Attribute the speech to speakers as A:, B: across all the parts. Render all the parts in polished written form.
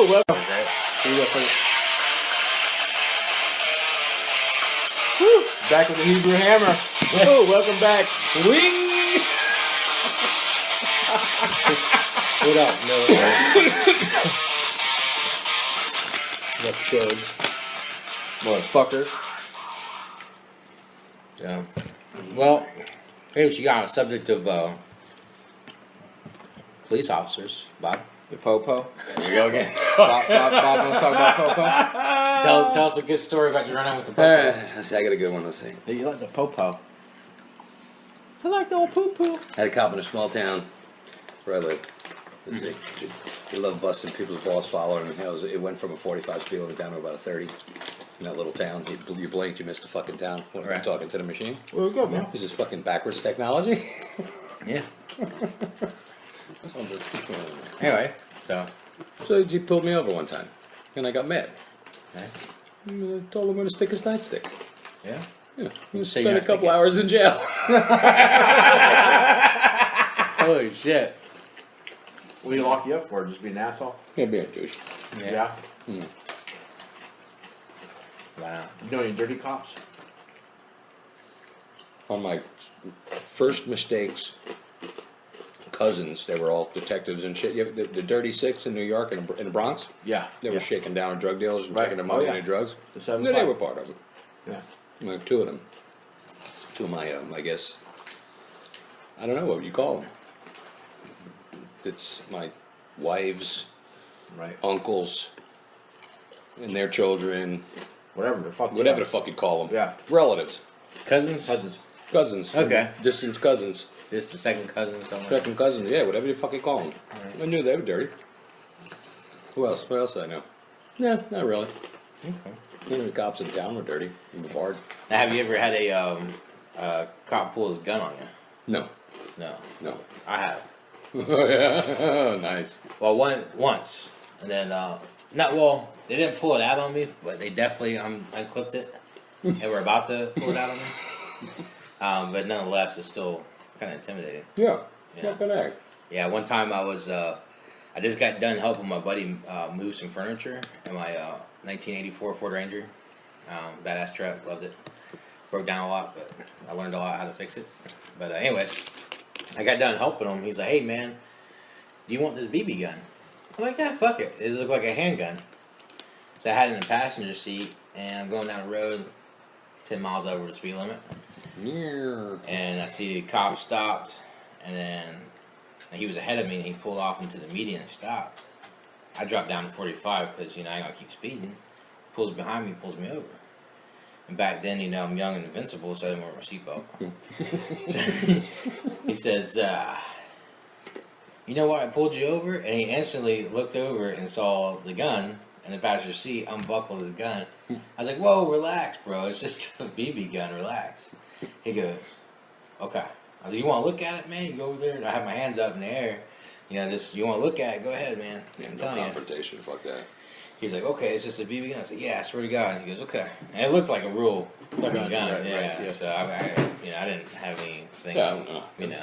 A: Oh, welcome. Here you go first. Woo. Back with the Hebrew hammer. Oh, welcome back. Swing.
B: What up, no? What chodes?
A: Motherfucker.
B: Yeah. Well, hey, what you got on the subject of police officers, Bob?
A: The Popo. Here we go again. Bob, want to talk about Popo?
B: Tell us a good story about you running with the Popo.
C: I got a good one to say.
A: Hey, you like the Popo? I like the old poo-poo.
C: Had a cop in a small town where I live. Let's see. He loved busting people's balls following him. It went from a 45 speed limit down to about a 30 in that little town. You blinked, you missed the fucking town. When I'm talking to the machine.
A: Where we go, man?
C: This is fucking backwards technology.
B: Yeah. Anyway,
C: So he pulled me over one time, and I got mad.
B: okay.
C: I told him where to stick his nightstick.
B: Yeah.
C: Yeah, he
B: So
C: spent
B: you're
C: a
B: not
C: couple
B: thinking-
C: hours in jail.
B: Holy shit.
A: What do you lock you up for? Just being an asshole?
C: He'll be a douche.
A: Yeah.
B: Wow.
A: You know any dirty cops?
C: On my first mistakes, cousins, they were all detectives and shit. You have the Dirty Six in New York and in the Bronx.
A: Yeah.
C: They were shaking down drug dealers and
A: Right.
C: picking them
A: Oh,
C: up
A: yeah.
C: on their drugs.
A: The 7-5.
C: Yeah, they were part of it.
A: Yeah.
C: Like two of them. Two of my, I guess, I don't know, what would you call them? It's my wife's
A: Right.
C: uncles and their children,
A: Whatever the fuck.
C: whatever the fuck you call them.
A: Yeah.
C: Relatives.
B: Cousins?
A: Cousins.
C: Cousins.
B: Okay.
C: Distant cousins.
B: This is the second cousin or something?
C: Second cousins, yeah, whatever you fucking call them. I knew they were dirty. Who else? What else did I know? No, not really.
B: Okay.
C: None of the cops in town were dirty. Bavard.
B: Now, have you ever had a cop pull his gun on you?
C: No.
B: No.
C: No.
B: I have.
C: Oh, yeah. Nice.
B: Well, once, and then they didn't pull it out on me, but they definitely unclipped it, and were about to pull it out on me. But nonetheless, it's still kind of intimidating.
C: Yeah.
B: Yeah.
C: Fucking heck.
B: Yeah, one time I just got done helping my buddy move some furniture in my 1984 Ford Ranger. Badass truck, loved it. Broke down a lot, but I learned a lot how to fix it. But anyway, I got done helping him. He's like, "Hey man, do you want this BB gun?" I'm like, "Yeah, fuck it. It looked like a handgun." So I had it in the passenger seat, and I'm going down the road, 10 miles over the speed limit,
C: Yeah.
B: and I see the cop stopped, and then he was ahead of me, and he pulled off into the median and stopped. I dropped down to 45 because I ain't gonna keep speeding. Pulls behind me, pulls me over. And back then, I'm young and invincible, so I didn't wear my seatbelt. So he says, "You know why I pulled you over?" And he instantly looked over and saw the gun in the passenger seat, unbuckled his gun. I was like, "Whoa, relax, bro. It's just a BB gun. Relax." He goes, "Okay." I was like, "You want to look at it, man? You go over there." And I have my hands up in the air. You want to look at it? Go ahead, man.
C: Yeah,
B: I'm
C: no
B: telling you.
C: confrontation. Fuck that.
B: He's like, "Okay, it's just a BB gun." I said, "Yeah, I swear to God." And he goes, "Okay." And it looked like a real fucking gun.
A: Right,
B: yeah.
A: yeah.
B: So I didn't have anything.
C: Yeah, I don't know.
B: You know,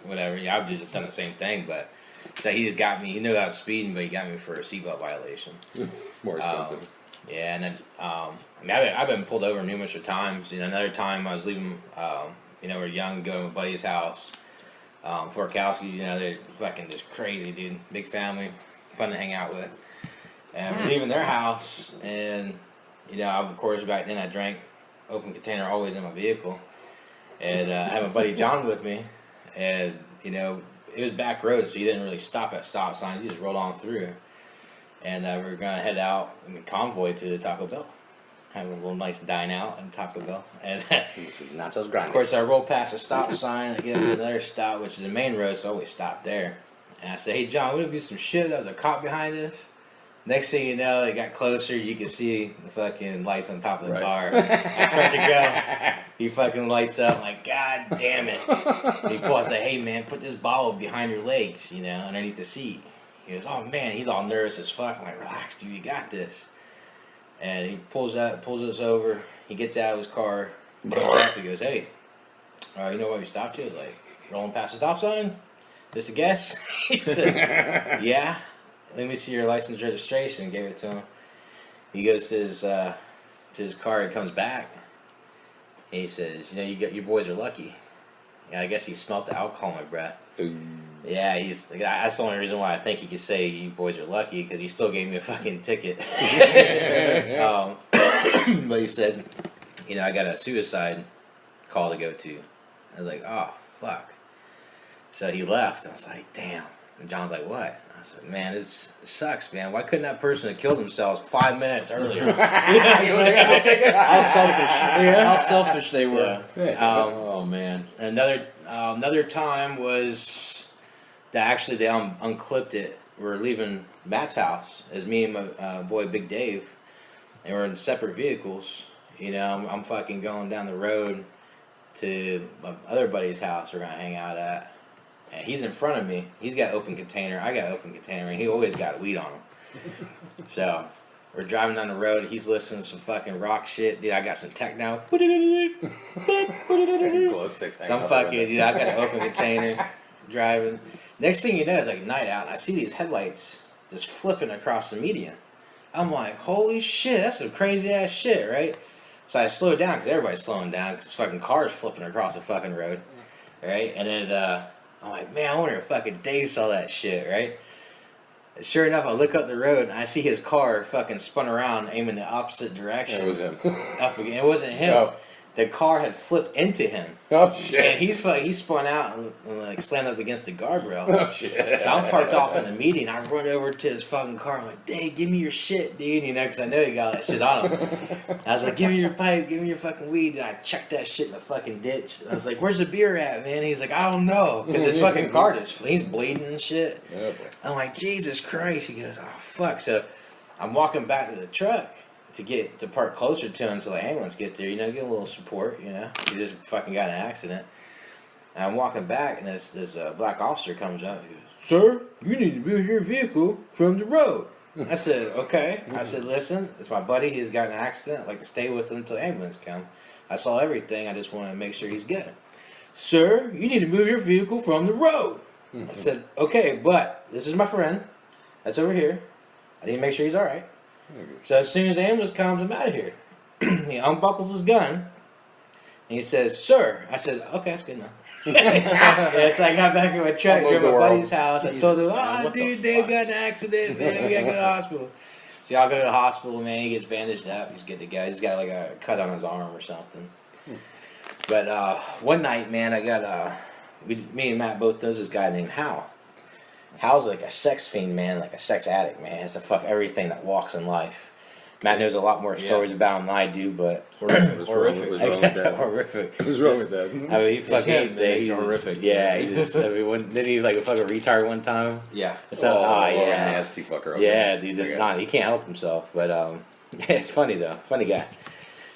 B: whatever. Yeah, I've just done the same thing, but so he just got me. He knew I was speeding, but he got me for a seatbelt violation.
C: More expensive.
B: Yeah, and then I've been pulled over numerous times. Another time I was leaving. We were young, going to my buddy's house. Fort Kowski, they're fucking just crazy, dude. Big family, fun to hang out with. And we're leaving their house, and of course back then I drank open container always in my vehicle, and I had my buddy John with me, and it was back road, so you didn't really stop at stop signs. You just rolled on through, and we were gonna head out in the convoy to Taco Bell, have a little nice dine out in Taco Bell, and
C: This is nachos grande.
B: of course I roll past a stop sign. I get to another stop, which is the main road, so I always stop there. And I say, "Hey John, would it be some shit? There was a cop behind us." Next thing you know, it got closer. You could see the fucking lights on top of the car. I start to go. He fucking lights up. I'm like, "God damn it!" And he pulls. I say, "Hey man, put this bottle behind your legs, underneath the seat." He goes, "Oh man," he's all nervous as fuck. I'm like, "Relax, dude, you got this." And he pulls us over. He gets out of his car. He goes, "Hey, you know why we stopped you?" I was like, "Rolling past the stop sign? Just a guess?" He said, "Yeah." let me see your license registration. Gave it to him. He goes to his car. He comes back. And he says, you know, your boys are lucky. Yeah, I guess he smelt the alcohol in my breath.
C: Ooh.
B: Yeah, that's the only reason why I think he could say you boys are lucky, because he still gave me a fucking ticket. But he said, you know, I got a suicide call to go to. I was like, oh, fuck. So he left. I was like, damn. And John's like, what? I said, man, it sucks, man. Why couldn't that person have killed themselves 5 minutes earlier?
A: How selfish.
B: Yeah.
A: How selfish they were.
B: Oh,
A: man.
B: Another time was that actually they unclipped it. We're leaving Matt's house as me and my boy Big Dave, and we're in separate vehicles. You know, I'm fucking going down the road to my other buddy's house we're gonna hang out at. And he's in front of me. He's got open container. I got open container. And he always got weed on him. So we're driving down the road. He's listening to some fucking rock shit. Dude, I got some techno. So I'm fucking, dude, I got an open container driving. Next thing you know, it's like night out. And I see these headlights just flipping across the median. I'm like, holy shit, that's some crazy ass shit, right? So I slow down because everybody's slowing down because fucking cars flipping across the fucking road, right? And then, I'm like, man, I wonder if fucking Dave saw that shit, right? Sure enough, I look up the road and I see his car fucking spun around, aiming the opposite direction.
C: It was him.
B: Up again. It wasn't him.
C: No.
B: The car had flipped into him.
C: Oh shit!
B: And he spun out and like slammed up against the guardrail.
C: Oh shit!
B: So I'm parked off in the meeting. I run over to his fucking car. I'm like, Dave, give me your shit, dude. You know, because I know he got that shit on him. I was like, give me your pipe, give me your fucking weed. And I chucked that shit in the fucking ditch. I was like, where's the beer at, man? He's like, I don't know. Because his fucking car he's bleeding and shit.
C: Oh,
B: I'm like, Jesus Christ. He goes, oh, fuck. So I'm walking back to the truck to park closer to him until the ambulance get there, you know, get a little support, you know. He just fucking got in an accident. And I'm walking back, and this black officer comes up. He goes, sir, you need to move your vehicle from the road. I said, okay. I said, listen, it's my buddy. He's got an accident. I'd like to stay with him until the ambulance comes. I saw everything. I just want to make sure he's good. Sir, you need to move your vehicle from the road. I said, okay, but this is my friend. That's over here. I need to make sure he's all right. So as soon as the ambulance comes, I'm out of here. He unbuckles his gun, and he says, sir. I said, okay, that's good enough. Yeah, so I got back in my truck, drove to my buddy's house. I told him, dude, Dave got in an accident, man. We got to go to the hospital. So y'all go to the hospital, man. He gets bandaged up. He's good to go. He's got like a cut on his arm or something. But one night, man, I got, me and Matt both knows this guy named Hal. Hal's like a sex fiend, man, like a sex addict, man. He has to fuck everything that walks in life. Matt knows a lot more stories about him than I do, but
C: horrific.
B: horrific.
C: What's wrong with that?
B: Horrific.
C: What's wrong with that?
B: I mean, he fucking
A: He's horrific.
B: Yeah, he just. I mean, didn't he like a fucking retard one time?
A: Yeah.
B: So, yeah,
C: nasty fucker. Okay.
B: yeah, dude, just not. He can't help himself. But it's funny though, funny guy.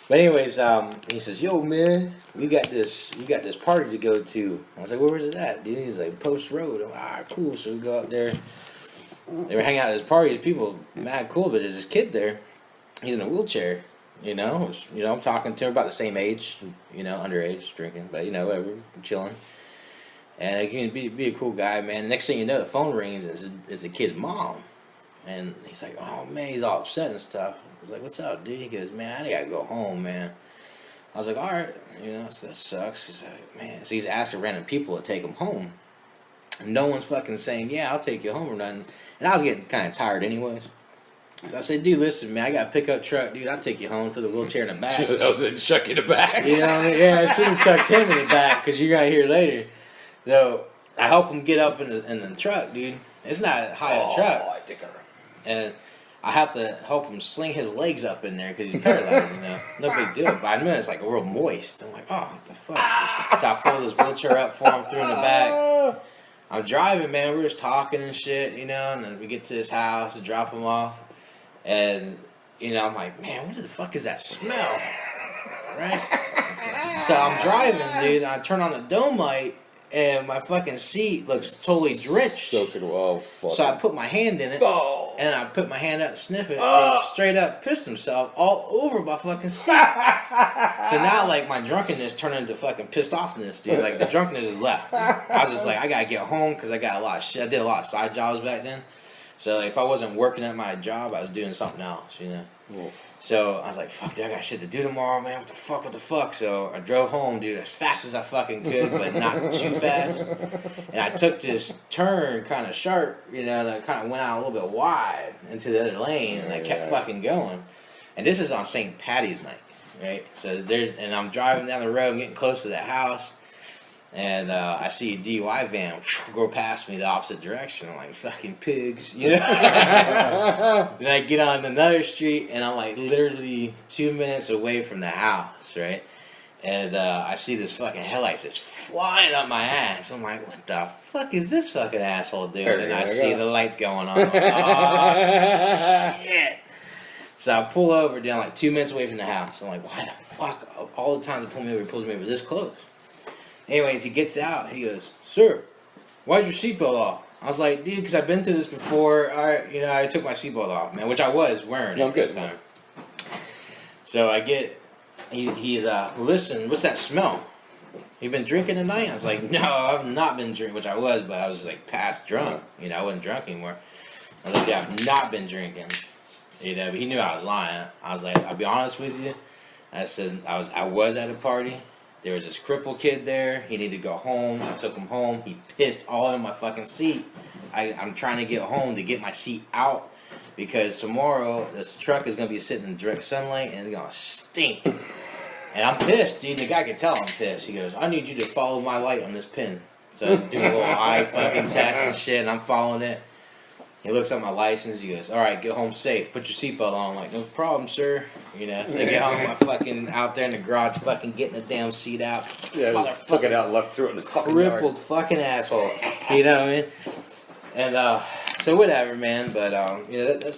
B: But anyways, he says, "Yo, man, we got this party to go to." I was like, "Where was it at, dude?" He's like, "Post Road." I'm like, "All right, cool." So we go up there. They were hanging out at this party. People mad cool, but there's this kid there. He's in a wheelchair. You know, I'm talking to him about the same age. You know, underage drinking, but you know, whatever, I'm chilling. And he can be a cool guy, man. The next thing you know, the phone rings. And it's the kid's mom, and he's like, "Oh man," he's all upset and stuff. I was like, "What's up, dude?" He goes, "Man, I gotta go home, man." I was like, "All right," you know, so that sucks. He's like, "Man," so he's asking random people to take him home. And no one's fucking saying, "Yeah, I'll take you home" or nothing. And I was getting kind of tired anyways. So I said, "Dude, listen, man, I got a pickup truck, dude. I'll take you home to the wheelchair in the back."
C: I was in chuck in the back.
B: You know, yeah, I should have chucked him in the back because you're gonna hear later. So I help him get up in the truck, dude. It's not a high truck,
C: I think
B: and I have to help him sling his legs up in there because he's paralyzed. You know, no big deal. But I know it's like real moist. I'm like, oh, what the fuck? So I fold his wheelchair up for him, threw in the back. I'm driving, man. We're just talking and shit, you know. And then we get to his house and drop him off, and you know, I'm like, man, what the fuck is that smell? Right? So I'm driving, dude. And I turn on the dome light. And my fucking seat looks totally drenched.
C: Soaking. Oh fuck.
B: So I put my hand in it,
C: Oh.
B: and I put my hand up to sniff it, and he straight up pissed himself all over my fucking seat. So now, like, my drunkenness turned into fucking pissed offness, dude. Like, the drunkenness is left. I was just like, I gotta get home because I got a lot of shit. I did a lot of side jobs back then. So like, if I wasn't working at my job, I was doing something else,
C: Well,
B: So I was like, fuck, dude, I got shit to do tomorrow, man. What the fuck? So I drove home, dude, as fast as I fucking could, but not too fast. And I took this turn kind of sharp, that kind of went out a little bit wide into the other lane, and I kept fucking going. And this is on St. Patty's night, right? So and I'm driving down the road and getting close to that house. And I see a DUI van go past me the opposite direction. I'm like, fucking pigs, Then I get on another street, and I'm like literally 2 minutes away from the house, right? And I see this fucking headlights just flying up my ass. I'm like, what the fuck is this fucking asshole doing? And I see the lights going on. I'm like, oh, shit. So I pull over down like 2 minutes away from the house. I'm like, why the fuck? All the times he pulls me over this close. Anyways, he gets out. He goes, sir, why'd your seatbelt off? I was like, dude, because I've been through this before. I took my seatbelt off, man, which I was wearing at the time. So I get, he's listen, what's that smell? You been drinking tonight? I was like, no, I've not been drinking, which I was, but I was like past drunk. I wasn't drunk anymore. I was like, yeah, I've not been drinking. But he knew I was lying. I was like, I'll be honest with you. I said, I was at a party. There was this crippled kid there. He needed to go home. I took him home. He pissed all in my fucking seat. I'm trying to get home to get my seat out because tomorrow this truck is going to be sitting in direct sunlight and it's going to stink. And I'm pissed, dude. The guy could tell I'm pissed. He goes, I need you to follow my light on this pin. So I do a little eye fucking test and shit, and I'm following it. He looks at my license. He goes, all right, get home safe. Put your seatbelt on. I'm like, no problem, sir. So I get home, I fucking out there in the garage, fucking getting the damn seat out.
C: yeah, fucking out left through it in the fucking
B: Crippled
C: yard.
B: fucking asshole. You know what I mean? And so whatever, man. But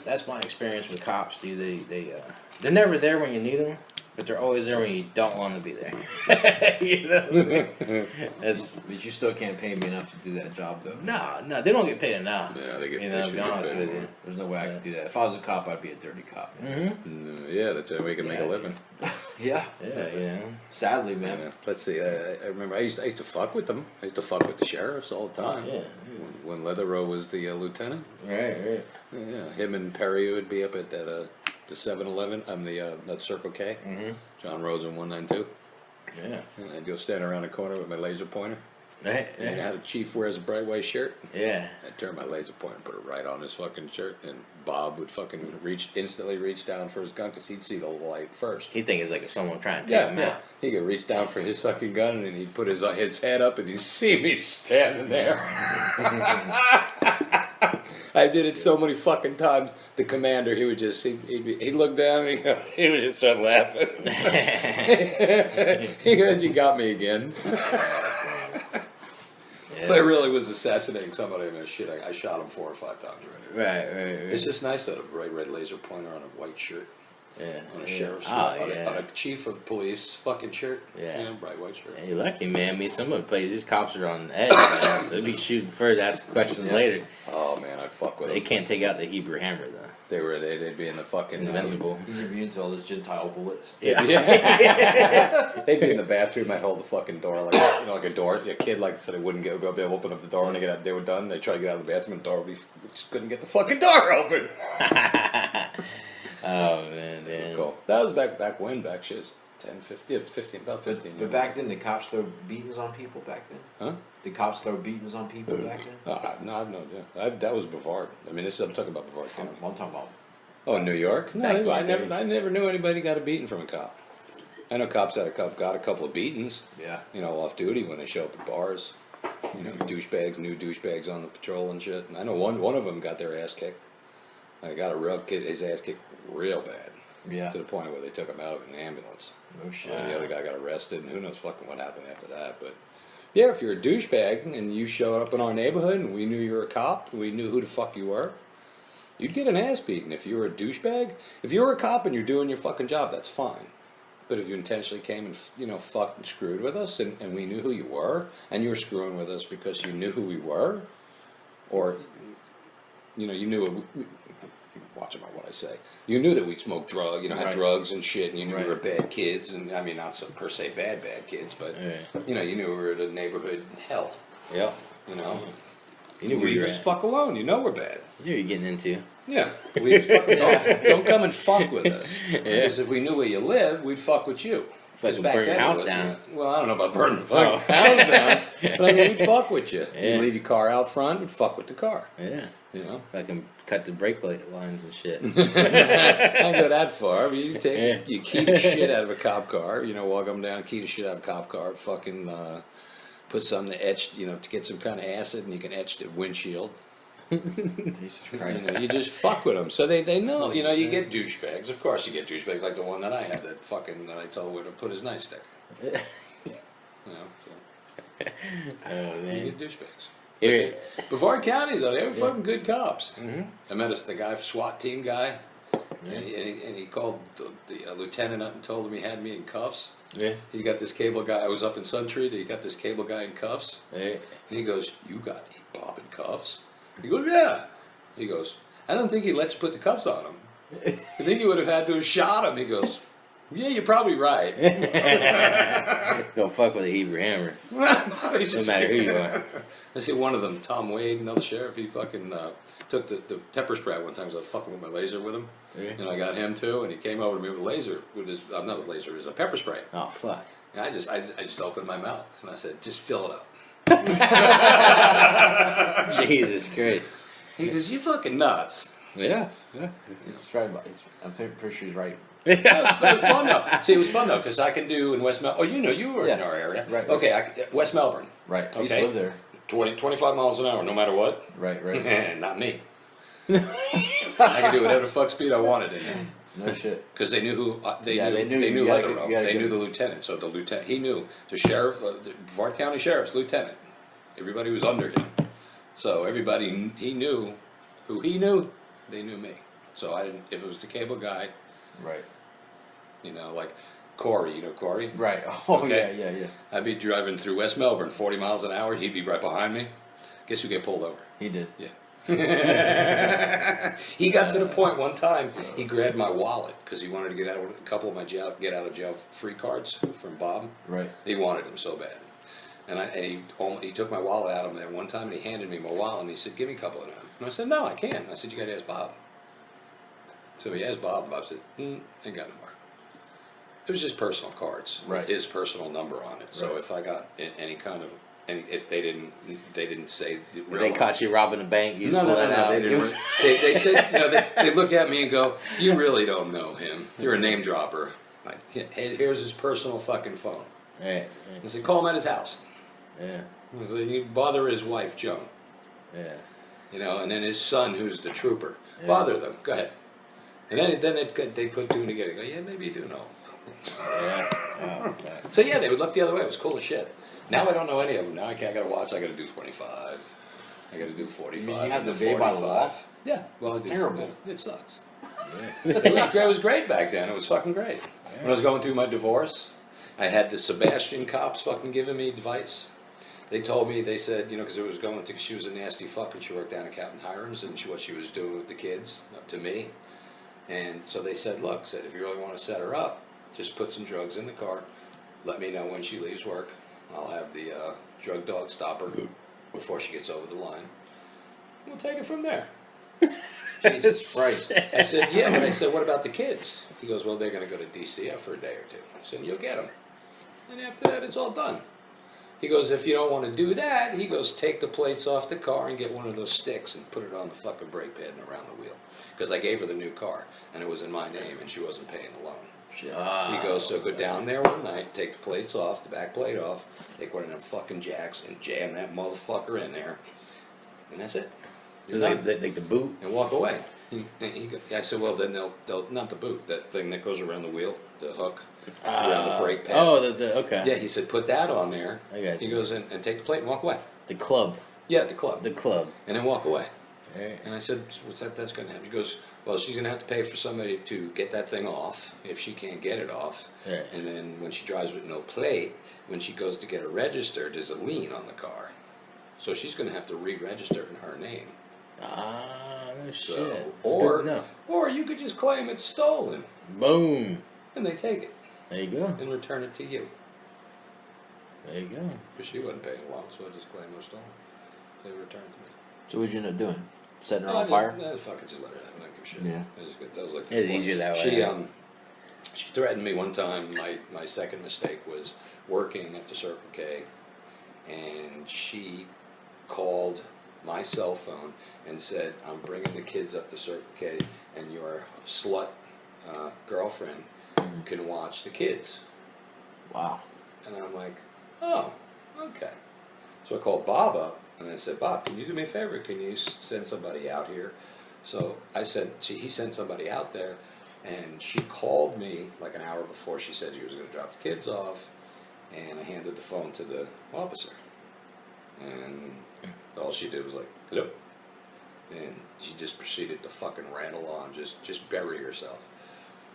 B: that's my experience with cops, dude. They're never there when you need them, but they're always there when you don't want to be there.
A: But you still can't pay me enough to do that job, though.
B: No, they don't get paid enough.
C: Yeah, they get
B: To
C: they should
B: be
C: get
B: honest
C: paid
B: with
C: more.
B: you.
A: There's no way I could do that. If I was a cop, I'd be a dirty cop.
B: Mm-hmm.
C: Yeah, that's how we can make a living.
A: Yeah.
B: Yeah.
A: Sadly, man.
C: Yeah. Let's see. I remember I used to fuck with them. I used to fuck with the sheriffs all the time.
B: Yeah.
C: When Leatherow was the lieutenant.
B: Right.
C: Yeah, him and Perry would be up at that the 7-Eleven. That Circle K.
B: Mm-hmm.
C: John Rosen 192.
B: Yeah.
C: And I'd go stand around the corner with my laser pointer.
B: Right.
C: And how the chief wears a bright white shirt.
B: Yeah.
C: I'd turn my laser pointer and put it right on his fucking shirt, and Bob would fucking instantly reach down for his gun because he'd see the light first.
B: He think it's like if someone trying to take him out.
C: He could reach down for his fucking gun, and he'd put his head up, and he'd see me standing there. I did it so many fucking times. The commander, he would just he'd look down and he would just start laughing. He goes, "You got me again."
B: Yeah.
C: But it really was assassinating somebody. I mean, shit, I shot him 4 or 5 times already.
B: Right.
C: It's just nice that a bright red laser pointer on a white shirt.
B: Yeah.
C: On a sheriff's,
B: Oh,
C: on
B: yeah.
C: a chief of police fucking shirt.
B: Yeah.
C: Bright white shirt.
B: You're lucky, man. I mean, some of the places, these cops are on edge, man. So they'd be shooting first, ask questions later.
C: Oh man, I'd fuck with
B: They
C: them.
B: can't take out the Hebrew hammer, though.
C: They'd be in the fucking
B: Invincible.
A: He's immune to all those Gentile bullets.
B: Yeah.
C: They'd be in the bathroom. I'd hold the fucking door like a door. A kid so they wouldn't go be able to open up the door when they were done. They try to get out of the bathroom, and the door would be just couldn't get the fucking door open.
B: Oh, man.
C: Cool. That was back when, back shit, 10, 15, about 15.
A: But back then, did cops throw beatings on people back then?
C: Huh?
A: Did cops throw beatings on people back then?
C: No, I've no idea. That was Brevard. I mean, I'm talking about Brevard
A: I'm,
C: County.
A: I'm talking about.
C: Oh, in New York? No,
B: Back in
C: I
B: the day.
C: never knew anybody got a beating from a cop. I know cops got a couple of beatings,
A: Yeah.
C: off duty when they show up at bars. New douchebags on the patrol and shit. And I know one of them got their ass kicked. I got his ass kicked real bad.
A: Yeah.
C: To the point where they took him out in an ambulance.
A: No shit.
C: The other guy got arrested, and who knows fucking what happened after that. But yeah, if you're a douchebag and you showed up in our neighborhood and we knew you were a cop, we knew who the fuck you were, you'd get an ass beating. If you were a douchebag, if you were a cop and you're doing your fucking job, that's fine. But if you intentionally came and fucking screwed with us, and we knew who you were, and you were screwing with us because you knew who we were, or you knew. Watch about what I say. You knew that we smoked had
A: Right.
C: drugs and shit, and you knew we
A: Right.
C: were bad kids, and I mean, not so per se bad kids, but
B: Yeah.
C: you knew we were the neighborhood hell,
B: Yep. You knew where
C: Leave
B: you were
C: us
B: at.
C: fuck alone. You know we're bad.
B: You knew what you're getting into.
C: Yeah, leave us fucking don't come and fuck with us. Because if we knew where you live, we'd fuck with you.
B: Fucking
C: 'Cause back
B: burn your
C: then,
B: house
C: it was-
B: down.
C: Well, I don't know about burning the fucking
B: Oh.
C: house down, but I mean, we'd fuck with you.
B: Yeah.
C: You'd leave your car out front, we'd fuck with the car.
B: Yeah.
C: You know,
B: Fucking cut the brake lines and shit.
C: I don't go that far. But you take,
B: Yeah.
C: you key the shit out of a cop car. You know, walk them down, key the shit out of a cop car. Fucking put something to etch, you know, to get some kind of acid, and you can etch the windshield.
A: Jesus
C: You
A: Christ.
C: know, you just fuck with them, so they know. You know, you get douchebags. Of course, you get douchebags like the one that I had that fucking that I told where to put his nightstick. You know, so
B: Oh
C: you
B: man.
C: get douchebags.
B: Here,
C: Brevard County's though, they were fucking good cops. I met the guy, SWAT team guy,
B: Yeah.
C: and he called the lieutenant up and told him he had me in cuffs.
B: yeah.
C: He's got this cable guy. I was up in Suntree. He got this cable guy in cuffs.
B: Hey.
C: And he goes, "You got Bob in cuffs?" He goes, "Yeah." He goes, "I don't think he let you put the cuffs on him. I think you would have had to have shot him." He goes, "Yeah, you're probably right."
B: Don't fuck with a Hebrew hammer.
C: No
B: matter who you are.
C: I see one of them, Tom Wade, another sheriff. He fucking took the pepper spray one time. 'Cause I was fucking with my laser with him,
B: Yeah.
C: and I got him too. And he came over to me with a laser, with his not a laser, it was a pepper spray.
B: Oh fuck.
C: And I just opened my mouth and I said, "Just fill it up."
B: Jesus Christ.
C: He goes, "You fucking nuts."
B: Yeah. Yeah.
A: It's right. I'm pretty sure he's right.
C: It was fun though. See, it was fun though because I can do in West Melbourne. Oh, you know, you were in
A: Yeah.
C: our area,
A: Right.
C: Okay, West Melbourne,
A: Right. I used
C: Okay.
A: to live there.
C: 25 miles an hour, no matter what.
A: Right. Right.
C: Not me. I could do whatever the fuck speed I wanted in there.
A: No shit.
C: Because they knew who
A: Yeah,
C: they
A: they
C: knew
A: knew you. You gotta
C: Leatherow.
A: get- you gotta
C: They
A: get
C: knew
A: them.
C: the lieutenant. So the lieutenant, he knew the sheriff, the Brevard County Sheriff's lieutenant. Everybody was under him. So everybody he knew who he knew. They knew me. So I didn't. If it was the cable guy,
A: Right.
C: you know, like Corey. You know Corey.
A: Right. Oh
C: Okay.
A: yeah.
C: I'd be driving through West Melbourne, 40 miles an hour. He'd be right behind me. Guess who get pulled over?
A: He did.
C: Yeah. He got to the point one time he grabbed my wallet because he wanted to get out of a couple of my get out of jail free cards from Bob.
A: Right.
C: He wanted them so bad, and he took my wallet out of him there one time and he handed me my wallet and he said, "Give me a couple of them." And I said, "No, I can't." I said, "You got to ask Bob." So he asked Bob, and Bob said, "Ain't got no more." It was just personal cards
A: Right.
C: with his personal number on it. So
A: Right.
C: if I got any kind of if they didn't say the
B: If
C: real
B: they
C: number.
B: caught you robbing a bank, you
C: No,
B: pull that out.
C: They, didn't, they said, you know, they look at me and go, "You really don't know him. You're a name dropper." Like, "Hey, here's his personal fucking phone."
B: Right.
C: I said, "Call him at his house."
B: Yeah.
C: I said, "You bother his wife, Joan."
B: Yeah.
C: You know, and then his son, who's the trooper.
B: Yeah.
C: Bother them. Go ahead. And then they put two together. Go, "Yeah, maybe you do know."
B: Yeah. Oh, fuck.
C: So yeah, they would look the other way. It was cool as shit. Now I don't know any of them. Now I gotta watch. I gotta do 25. I gotta do 45.
A: You have
C: and
A: to obey by the law?
C: Yeah. Well,
A: It's
C: I do-
A: terrible.
C: It sucks.
B: Yeah.
C: It was great back then. It was fucking great. When I was going through my divorce, I had the Sebastian cops fucking giving me advice. They told me, they said, you know, because it was going to, she was a nasty fuck and she worked down at Captain Hiram's and what she was doing with the kids up to me. And so they said, "Look, if you really want to set her up, just put some drugs in the car. Let me know when she leaves work. I'll have the drug dog stop her before she gets over the line. We'll take it from there."
A: Jesus Christ.
C: I said, "Yeah," but I said, "What about the kids?" He goes, "Well, they're going to go to DCF for a day or two." I said, "You'll get them. And after that, it's all done." He goes, "If you don't want to do that," he goes, "take the plates off the car and get one of those sticks and put it on the fucking brake pad and around the wheel." Because I gave her the new car, and it was in my name, and she wasn't paying the loan. He goes, "So go down there one night, take the plates off, the back plate off, take one of them fucking jacks and jam that motherfucker in there. And that's it. You're
B: Like
C: done.
B: the boot.
C: And walk away." I said, "Well, then they'll not the boot, that thing that goes around the wheel, the hook around the brake pad."
B: Oh, okay.
C: Yeah, he said, "Put that on there."
B: I got
C: He
B: you.
C: goes, and take the plate and walk away.
B: The club.
C: Yeah, the club.
B: The club.
C: And then walk away.
B: Right.
C: And I said, "What's that's going to happen?" He goes, "Well, she's going to have to pay for somebody to get that thing off if she can't get it off.
B: Yeah.
C: And then when she drives with no plate, when she goes to get it registered, there's a lien on the car. So she's going to have to re-register it in her name.
B: Ah, no shit.
C: So,
B: It's
C: or,
B: good to know.
C: or you could just claim it's stolen,
B: Boom.
C: and they take it
B: There you go.
C: and return it to you."
B: There you go.
C: But she wasn't paying the loan, so I just claimed it was stolen. They returned it to me.
A: So what'd you end up doing? Setting her
C: No,
A: on fire?
C: No, fucking just let her have it. I don't give a shit.
A: Yeah.
C: That was like
B: It's easier that way.
C: She threatened me one time. My second mistake was working at the Circle K, and she called my cell phone and said, "I'm bringing the kids up to Circle K, and your slut girlfriend can watch the kids."
A: Wow.
C: And I'm like, "Oh, okay." So I called Bob up, and I said, "Bob, can you do me a favor? Can you send somebody out here?" So he sent somebody out there, and she called me like an hour before she said she was going to drop the kids off, and I handed the phone to the officer. And all she did was like, "Hello?" And she just proceeded to fucking rattle on, just bury herself.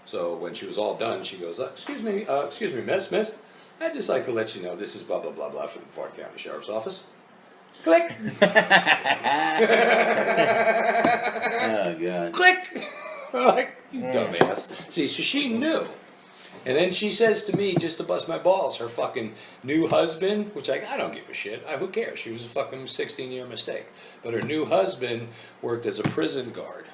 C: So when she was all done, she goes, excuse me, miss, I'd just like to let you know this is blah, blah, blah, blah from the Fort County Sheriff's Office. Click.
A: Oh, God.
C: Click. I'm like, you dumbass. See, so she knew. And then she says to me, just to bust my balls, her fucking new husband, which I don't give a shit. Who cares? She was a fucking 16-year mistake. But her new husband worked as a prison guard.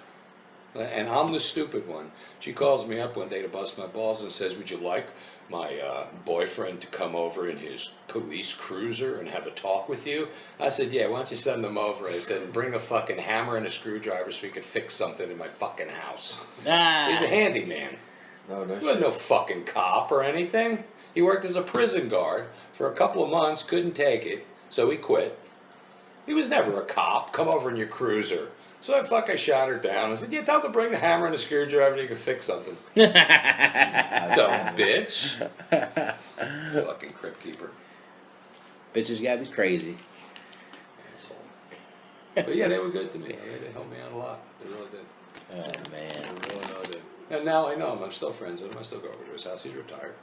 C: And I'm the stupid one. She calls me up one day to bust my balls and says, "Would you like my boyfriend to come over in his police cruiser and have a talk with you?" I said, "Yeah, why don't you send them over?" I said, "And bring a fucking hammer and a screwdriver so we could fix something in my fucking house." He's a handyman.
A: No, no
C: He wasn't no fucking cop or anything. He worked as a prison guard for a couple of months, couldn't take it, so he quit. He was never a cop. Come over in your cruiser. So I shot her down. I said, "Yeah, tell them to bring the hammer and the screwdriver and you can fix something." Dumb bitch. Fucking crypt keeper.
B: Bitches gotta be crazy.
C: Asshole. But yeah, they were good to me. They helped me out a lot. They really did.
B: Oh, man.
C: They really did. And now I know him. I'm still friends with him. I still go over to his house. He's retired.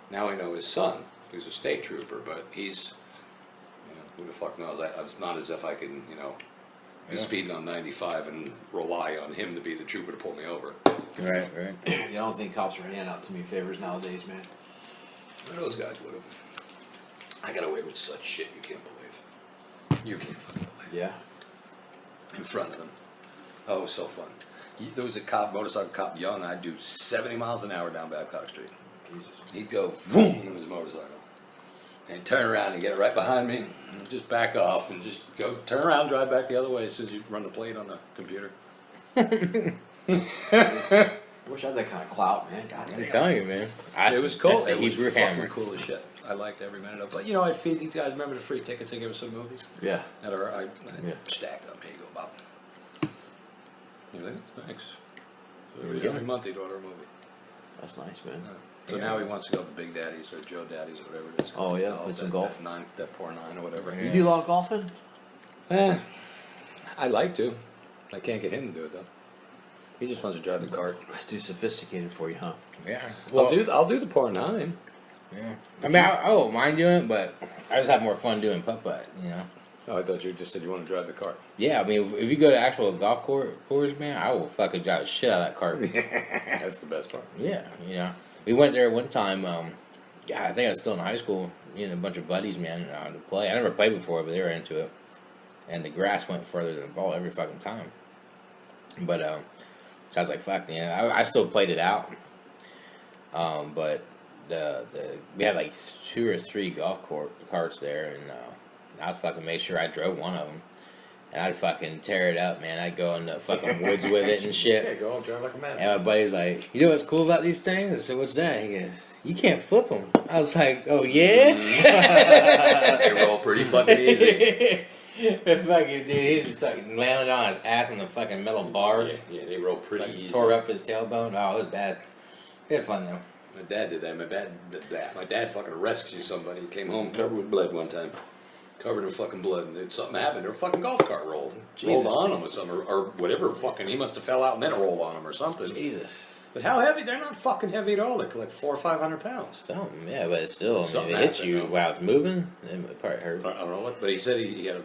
C: Now I know his son, who's a state trooper, but he's, who the fuck knows? It's not as if I can, be speeding on 95 and rely on him to be the trooper to pull me over.
B: Right.
A: I don't think cops are handing out too many favors nowadays, man.
C: Those guys would have. I got away with such shit you can't believe. You can't fucking believe.
A: Yeah.
C: In front of them. Oh, it was so fun. There was a motorcycle cop yelling. I'd do 70 miles an hour down Babcock Street.
A: Jesus.
C: He'd go boom in his motorcycle. And turn around and get right behind me and just back off and just go turn around, drive back the other way as soon as you run the plate on the computer.
A: I wish I had that kind of clout, man. God
B: I'm
A: damn.
B: telling you, man.
C: It was cool.
B: That's the
C: It was
B: Hebrew
C: fucking
B: hammer.
C: cool as shit. I liked every minute of it. But I'd feed these guys. Remember the free tickets they gave us to the movies?
A: Yeah.
C: I
A: Yeah.
C: stacked them. Here you go, Bob. Thanks.
B: There you go.
C: Every month he'd order a movie.
A: That's nice, man.
C: So now he wants to go to Big Daddy's or Joe Daddy's or whatever it is.
A: Oh, yeah, play some golf.
C: That poor nine or whatever.
A: You do a lot of golfing?
C: I like to. I can't get him to do it though. He just wants to drive the cart.
A: That's too sophisticated for you, huh?
B: Yeah.
C: I'll do the par nine.
B: Yeah. I mean, I don't mind doing it, but I just have more fun doing putt-putt,
C: Oh, I thought you just said you want to drive the cart.
B: Yeah, I mean, if you go to actual golf course, man, I will fucking drive the shit out of that cart.
C: That's the best part.
B: Yeah, we went there one time. I think I was still in high school. A bunch of buddies, man, to play. I never played before, but they were into it. And the grass went further than the ball every fucking time. But so I was like, "Fuck, man!" I still played it out. But we had like 2 or 3 golf carts there, and I'd fucking make sure I drove one of them. And I'd fucking tear it up, man. I'd go in the fucking woods with it and shit.
C: Yeah, go drive like a man.
B: And my buddy's like, "You know what's cool about these things?" I said, "What's that?" He goes, "You can't flip them." I was like, "Oh, yeah?"
C: They roll pretty fucking easy.
B: The fucking dude, he's just fucking landed on his ass on the fucking metal bar.
C: Yeah, they roll pretty
B: Like,
C: easy.
B: tore up his tailbone. Oh, it was bad. We had fun, though.
C: My dad did that. My dad fucking rescued somebody. He came home covered with blood one time. Covered in fucking blood. And something happened. Their fucking golf cart rolled.
B: Jesus.
C: Rolled on him or something. Or whatever fucking. He must have fell out and then it rolled on him or something.
B: Jesus.
C: But how heavy? They're not fucking heavy at all. They're like 400 or 500 pounds.
B: Something, yeah, but it's still,
C: Something
B: if it hits
C: happened,
B: you
C: though.
B: while it's moving, it would probably hurt.
C: I don't know what. But he said he had to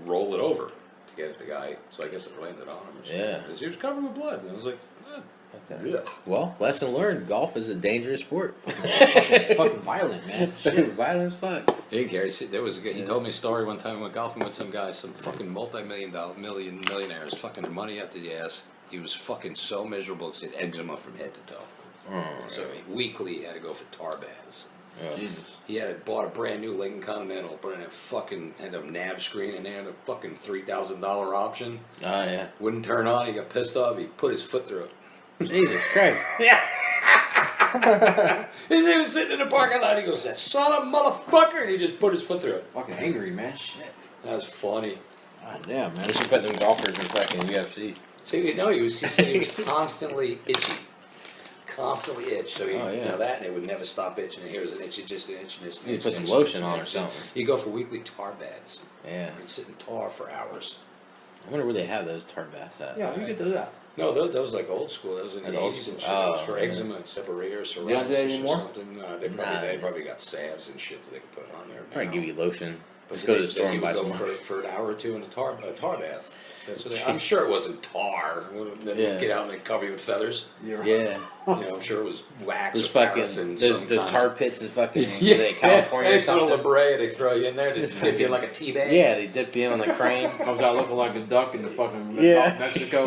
C: roll it over to get at the guy. So I guess it landed on him or something.
B: Yeah.
C: He was covered with blood. And I was like,
B: Okay.
C: ugh.
B: Well, lesson learned, golf is a dangerous sport.
A: Fucking violent, man.
B: Violent as fuck.
C: Hey Gary, see, there was he told me a story one time. I went golfing with some guy, some fucking millionaires, fucking their money up the ass. He was fucking so miserable because he had eczema from head to toe. So weekly he had to go for tar baths.
B: Jesus.
C: He had bought a brand new Lincoln Continental, put in a fucking had a nav screen in there, and a fucking $3,000 option.
B: Oh yeah.
C: Wouldn't turn on. He got pissed off. He put his foot through it.
B: Jesus Christ.
C: He was sitting in the parking lot. He goes, "That son of a motherfucker!" And he just put his foot through it.
B: Fucking angry, man. Shit.
C: That's funny.
B: God damn, man. They should put them golfers in fucking UFC.
C: See, no, he said he was constantly itchy. Constantly itch. So he,
B: Oh, yeah.
C: you know that, and it would never stop itching. And here's an itch, just an itch, and just an
B: You
C: itch.
B: put some
C: and
B: lotion
C: itch,
B: on or
C: and
B: something.
C: You go for weekly tar baths.
B: Yeah.
C: You'd sit in tar for hours.
B: I wonder where they have those tar baths at.
A: Yeah, you get those out.
C: No, those like old school. Those in the
B: That's old
C: 80s and
B: school.
C: shit. Those for
B: Oh, yeah.
C: eczema and seborrhea or
A: don't do
C: psoriasis
A: that
C: or
A: anymore?
C: something. No,
B: Nah,
C: they probably got salves and shit that they could put on there.
B: Probably
C: now.
B: give you lotion.
C: But
B: Just go to the
C: they-
B: store
C: he
B: and buy
C: would
B: some
C: go
B: more.
C: for an hour or two in a tar bath. That's what I'm sure it wasn't tar. Then
B: Yeah.
C: get out and they cover you with feathers.
A: You're right.
B: Yeah.
C: You know, I'm sure it was wax
B: Those
C: or
B: fucking
C: paraffin.
B: those
C: some
B: tar
C: kind.
B: pits in fucking
C: Yeah,
B: California or
C: Nice little
B: something.
C: La Brea, they throw you in there. They
B: Just
C: dip you in
B: fucking-
C: like a tea bag.
B: Yeah, they dip you in on the crane.
A: Comes out looking like a duck in the fucking
B: Yeah.
A: Gulf of Mexico.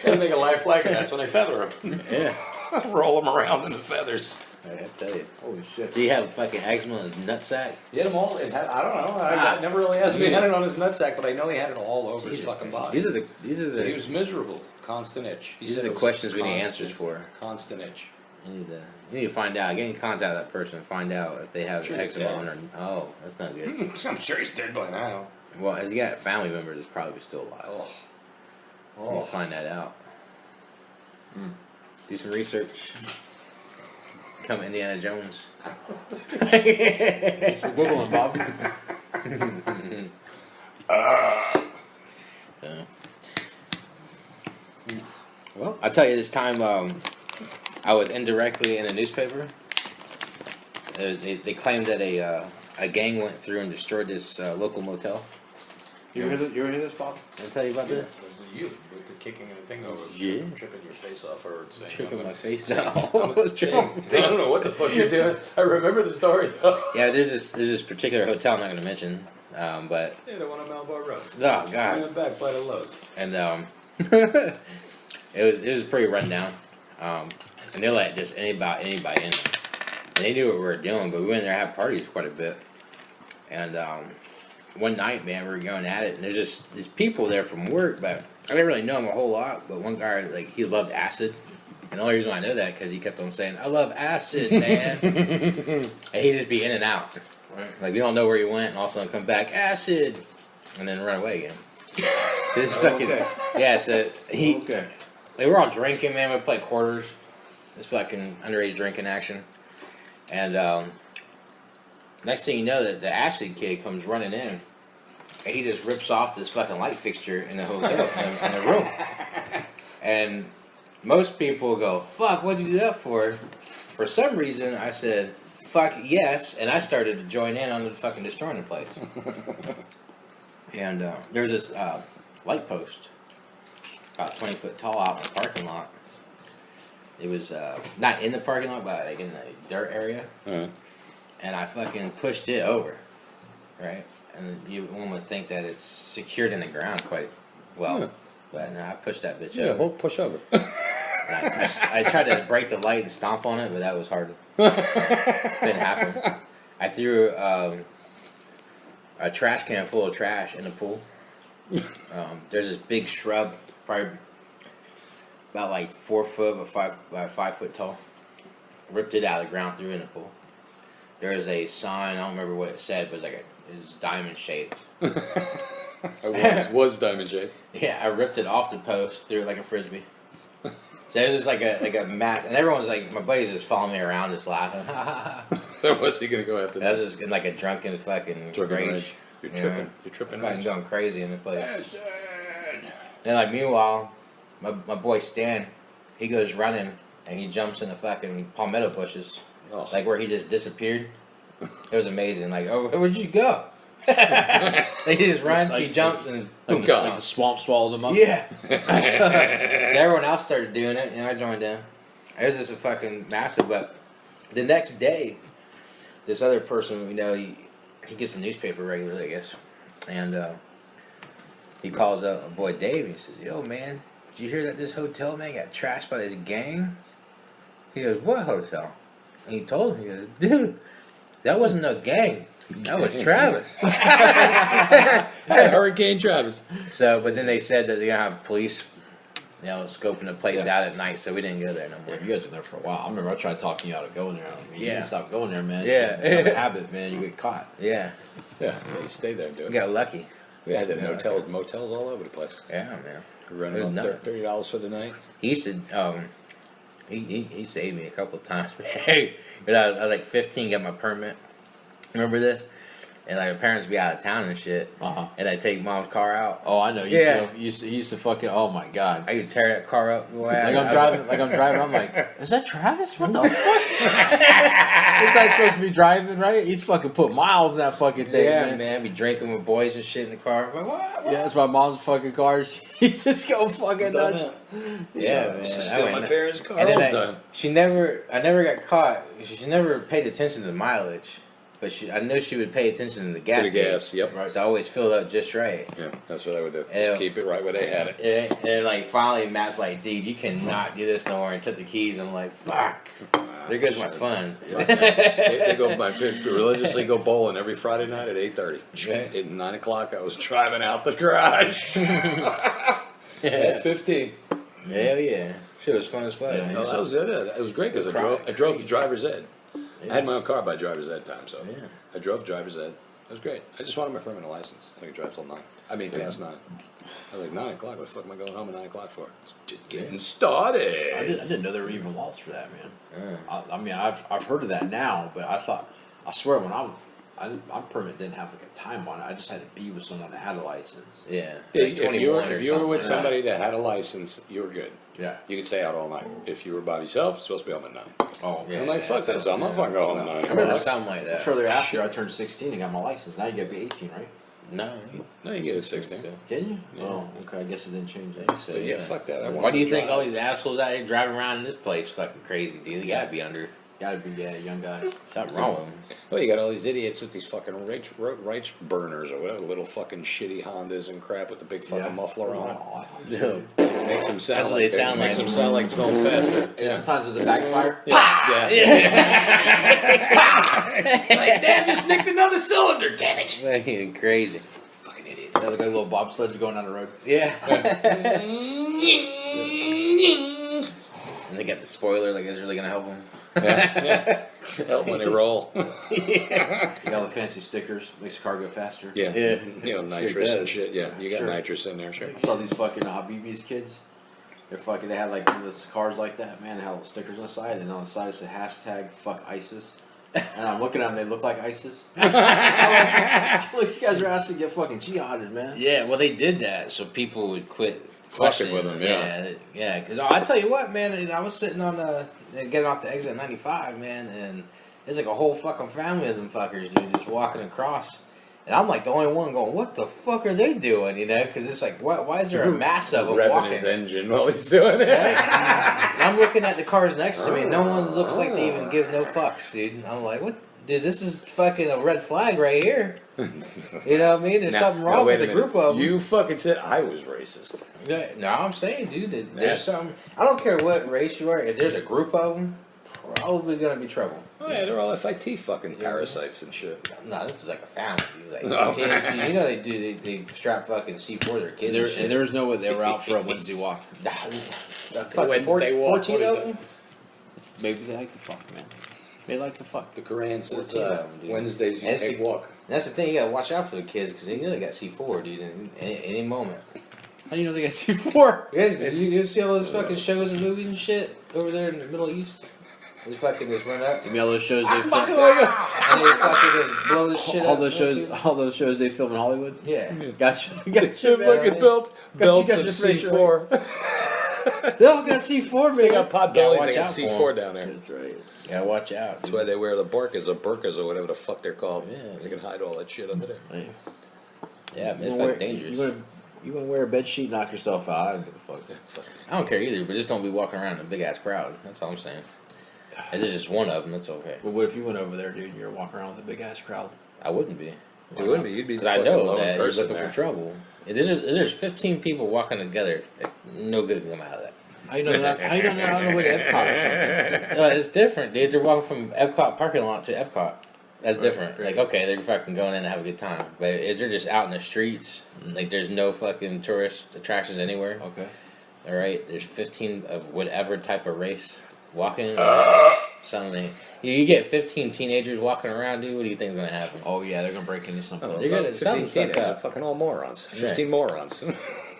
C: They make a life flag, and that's when they feather them.
B: Yeah.
C: Roll them around in the feathers.
B: I tell you.
A: Holy shit.
B: Do you have fucking eczema in his nutsack?
C: He had them all. I don't know. I never really asked me. He had it on his nutsack, but I know he had it all over his fucking body.
B: These are the
C: He was miserable. Constant itch. He
B: these
C: said
B: are
C: it
B: the
C: was
B: questions we need
C: constant-
B: answers for.
C: Constant itch.
B: You need to find out. Get in contact with that person and find out if they have
C: Sure he's
B: eczema
C: dead.
B: on their. Oh, that's not good.
C: I'm sure he's dead by now.
B: Well, as you got family members, it's probably still alive.
C: Oh.
B: We'll find that out. Do some research. Become Indiana Jones.
A: Thanks for Googling, Bob.
B: Yeah. Well, I'll tell you this time, I was indirectly in a newspaper. They claimed that a gang went through and destroyed this local motel.
A: You ever hear this, Bob?
B: Did I tell you about this?
C: You with the kicking the thing over,
B: Yeah.
C: tripping your face off, or saying,
B: Tripping
C: I'm
B: my
C: a-
B: face
C: saying-
B: now.
C: I'm a- saying- I don't know what the fuck you're doing. I remember the story.
B: Yeah, there's this particular hotel I'm not going to mention, but
C: Yeah, the one on Malbar Road.
B: oh
C: In
B: god,
C: the back by the Lowe's.
B: and it was pretty rundown, and they let just anybody in. And they knew what we were doing, but we went there and had parties quite a bit. And one night, man, we were going at it, and there's just these people there from work, but I didn't really know him a whole lot. But one guy, like, he loved acid, and the only reason why I know that because he kept on saying, "I love acid, man," and he'd just be in and out. Like, we don't know where he went, and all of a sudden come back, acid, and then run away again. This fucking
A: Okay.
B: yeah. So he,
A: Okay.
B: they were all drinking, man. We played quarters. This fucking underage drinking action, and next thing you know, that the acid kid comes running in, and he just rips off this fucking light fixture in the hotel in the room. And most people go, "Fuck, what'd you do that for?" For some reason, I said, "Fuck yes," and I started to join in on the fucking destroying the place. And there's this light post, about 20 foot tall, out in the parking lot. It was not in the parking lot, but like in the dirt area. And I fucking pushed it over, right? And one would think that it's secured in the ground quite well, but no, I pushed that bitch over.
C: we'll push over.
B: I tried to break the light and stomp on it, but that was hard. Didn't happen. I threw a trash can full of trash in the pool. There's this big shrub, probably about like 4 foot by 5 foot tall. Ripped it out of the ground, threw it in the pool. There's a sign, I don't remember what it said, but it was diamond shaped.
C: It was diamond shaped.
B: Yeah, I ripped it off the post, threw it like a frisbee. So it was just like a mat, and everyone was like, my buddies just following me around, just laughing.
C: So what's he gonna go after?
B: I was just in like a drunken fucking
C: Drunken
B: rage.
C: rage. You're
B: Yeah.
C: tripping. You're tripping.
B: Fucking
C: rage.
B: going crazy in the place.
C: Acid.
B: Then like meanwhile, my boy Stan, he goes running and he jumps in the fucking palmetto bushes,
C: Oh.
B: like where he just disappeared. It was amazing. Like, oh, where'd you go? Like he just runs, he jumps, and boom,
C: gone.
A: Like the swamp swallowed him up.
B: yeah. So everyone else started doing it, and I joined in. It was just a fucking massive. But the next day, this other person, he gets the newspaper regularly, I guess, and he calls up my boy Dave. And he says, "Yo, man, did you hear that this hotel man got trashed by this gang?" He goes, "What hotel?" And he told him, he goes, "Dude, that wasn't no gang. That was Travis."
C: Hurricane Travis.
B: So, but then they said that they're gonna have police, scoping the place out at night. So we didn't go there no more.
A: Yeah, you guys were there for a while. I remember I tried talking you out of going there. I mean, you
B: Yeah.
A: didn't stop going there, man.
B: Yeah.
A: You have a habit, man. You get caught.
B: Yeah,
C: Yeah, you stay there, dude.
B: we got lucky.
C: We had the motels all over the place.
B: Yeah, man.
C: We rented
B: It was
C: them
B: nuts.
C: $30 for the night.
B: He used to, he saved me a couple of times. Hey, but I was like 15, got my permit. Remember this? And like my parents would be out of town and shit. And I'd take mom's car out.
A: Oh, I know. You used to fucking. Oh my god.
B: I could tear that car up.
A: Like I'm driving. I'm like, is that Travis? What the fuck? This guy's supposed to be driving, right? He's fucking put miles in that fucking thing,
B: Yeah,
A: man.
B: man. Be drinking with boys and shit in the car. I'm like, what?
A: Yeah, it's my mom's fucking cars. He's just going fucking nuts.
B: Yeah, man.
C: Used to
B: I
C: steal
B: went
C: my parents' car
B: And
C: all
B: then
C: the time.
B: I never got caught. She never paid attention to the mileage, but I knew she would pay attention to the gas.
C: To the gas, yep.
B: Right. So I always filled up just right.
C: Yeah, that's what I would do.
B: Yeah.
C: Just keep it right where they had it.
B: And then like finally Matt's like, dude, you cannot do this no more, and took the keys. I'm like, fuck. There goes my fun.
C: They go religiously go bowling every Friday night at 8:30.
B: Yeah.
C: At 9 o'clock, I was driving out the garage. At 15.
B: Hell yeah. Shit was fun as fuck.
A: Yeah,
B: man.
C: No, that was it. It was great because I drove to driver's ed. I had my own car by driver's ed time, so
B: Yeah.
C: I drove driver's ed. It was great. I just wanted my permanent license. I could drive till 9. I mean, past 9. I was like, 9 o'clock? What the fuck am I going home at 9 o'clock for? Just getting started.
A: I didn't know there were even laws for that, man.
B: Yeah.
A: I mean, I've heard of that now, but I swear when my permit didn't have like a time on it. I just had to be with someone that had a license.
B: Yeah.
C: Yeah,
B: Like
C: if
B: 21
C: you
B: or
C: were with
B: something.
C: somebody that had a license, you were good.
A: Yeah.
C: You could stay out all night. If you were by yourself, you're supposed to be home at 9.
A: Oh,
B: Yeah.
C: I'm like, fuck that, so I'm not fucking going home at 9.
B: I remember something like that.
A: Shortly after I turned 16 and got my license. Now you gotta be 18, right?
B: No.
C: No, you get it 16.
A: Can you?
C: Yeah.
A: Oh, okay. I guess it didn't change that.
B: So,
C: But yeah, fuck that. I
B: Why
C: wanted
B: do you
C: to
B: think
C: drive.
B: all these assholes out here driving around in this place fucking crazy, dude? They gotta be under
A: Gotta be young guys.
B: something wrong with them.
C: Well, you got all these idiots with these fucking rights burners or whatever, little fucking shitty Hondas and crap with the big fucking muffler on.
A: Oh,
B: Dude.
C: Makes them sound
B: That's what
C: like
B: they sound
C: makes
B: like.
C: them sound like it's going faster.
A: And sometimes there's a backfire.
C: Yeah. Like, damn, just nicked another cylinder, damn it.
B: Fucking crazy.
C: Fucking idiots.
A: They look like little bobsleds going down the road.
B: Yeah. And they got the spoiler, like it's really gonna help them.
C: Yeah. Help when they roll.
A: You got all the fancy stickers, makes the car go faster.
C: Yeah.
B: Yeah.
C: You know,
A: Sure
C: nitrous and
A: does.
C: shit. Yeah, you got
A: Sure.
C: nitrous in there, sure.
A: I saw these fucking Habibis kids. They had like one of those cars like that, man. They had little stickers on the side, and on the side it said hashtag fuck ISIS. And I'm looking at them, they look like ISIS. I'm like, look, you guys are asking to get fucking jihaded, man.
B: Yeah, well, they did that so people would quit
C: Fucking with them, yeah.
B: Yeah, because I tell you what, man, I was sitting on getting off the exit 95, man, and there's like a whole fucking family of them fuckers, dude, just walking across. And I'm like the only one going, what the fuck are they doing, you know? Because it's like, why is there a mass of them
C: Revving
B: walking?
C: his engine while he's doing it.
B: And I'm looking at the cars next to me, and no one looks like they even give no fucks, dude. And I'm like, what? Dude, this is fucking a red flag right here. You know what I mean? There's something wrong
C: wait
B: with
C: a
B: the
C: minute.
B: group of them.
C: You fucking said I was racist.
B: Yeah, no, I'm saying, dude, that
C: Yeah.
B: there's something. I don't care what race you are. If there's a group of them, probably gonna be trouble.
C: Oh yeah, they're all FIT fucking parasites and shit.
B: No, this is like a family, dude. Like
C: No.
B: kids, dude. You know they do. They strap fucking C4 to their kids. and shit.
A: There was no way they were out for a Wednesday walk.
B: Nah, this- fucking
C: Wednesday walk,
B: 14
C: what is
B: of
C: that?
B: them.
A: Maybe they like to fuck, man. They like to fuck.
C: The Quran says
B: 14 of them, dude.
C: Wednesdays you
B: And
C: take
B: it's-
C: walk.
B: And that's the thing. You gotta watch out for the kids because they know they got C4, dude. In any moment.
A: How do you know they got C4?
B: Yeah, you see all those fucking shows and movies and shit over there in the Middle East? They fucking just run up
A: Give me all those shows they film.
B: and they fucking just blow this shit
A: All
B: up.
A: those shows they film in Hollywood.
B: Yeah.
A: Gotcha. Gotcha.
C: Your
A: man.
C: fucking belts
A: got
C: of
A: your face
C: C4.
A: They all got C4, man.
C: They got pot
B: Yeah,
C: bellies,
B: watch
C: they got
B: out for
C: C4 down there.
A: That's right.
B: Yeah, watch out.
C: That's why they wear the burkas or whatever the fuck they're called.
B: Yeah.
C: They can hide all that shit under there.
A: Hey,
B: Yeah, man, it's
A: you wanna
B: fucking dangerous.
A: You want to wear a bed sheet, knock yourself out. I don't give a fuck.
B: I don't care either, but just don't be walking around in a big ass crowd. That's all I'm saying. If there's just one of them, that's okay.
A: But what if you went over there, dude, and you're walking around with a big ass crowd?
B: I wouldn't be.
C: You wouldn't be. You'd be the
B: Because I
C: fucking
B: know
C: lone
B: that you're
C: person
B: looking
C: there.
B: for trouble. If there's 15 people walking together, no good can come out of that.
A: How you know that? How you know they're on the way to Epcot or something?
B: It's different, dude. They're walking from Epcot parking lot to Epcot. That's different.
A: right.
B: Like, okay, they're fucking going in to have a good time. But if they're just out in the streets, like there's no fucking tourist attractions anywhere.
A: Okay.
B: All right, there's 15 of whatever type of race walking. Something. You get 15 teenagers walking around, dude. What do you think's gonna happen?
A: Oh yeah, they're gonna break into something.
C: Oh,
B: They're gonna-
C: 15
B: something's fucked
C: teenagers,
B: up.
C: fucking all morons. 15 morons.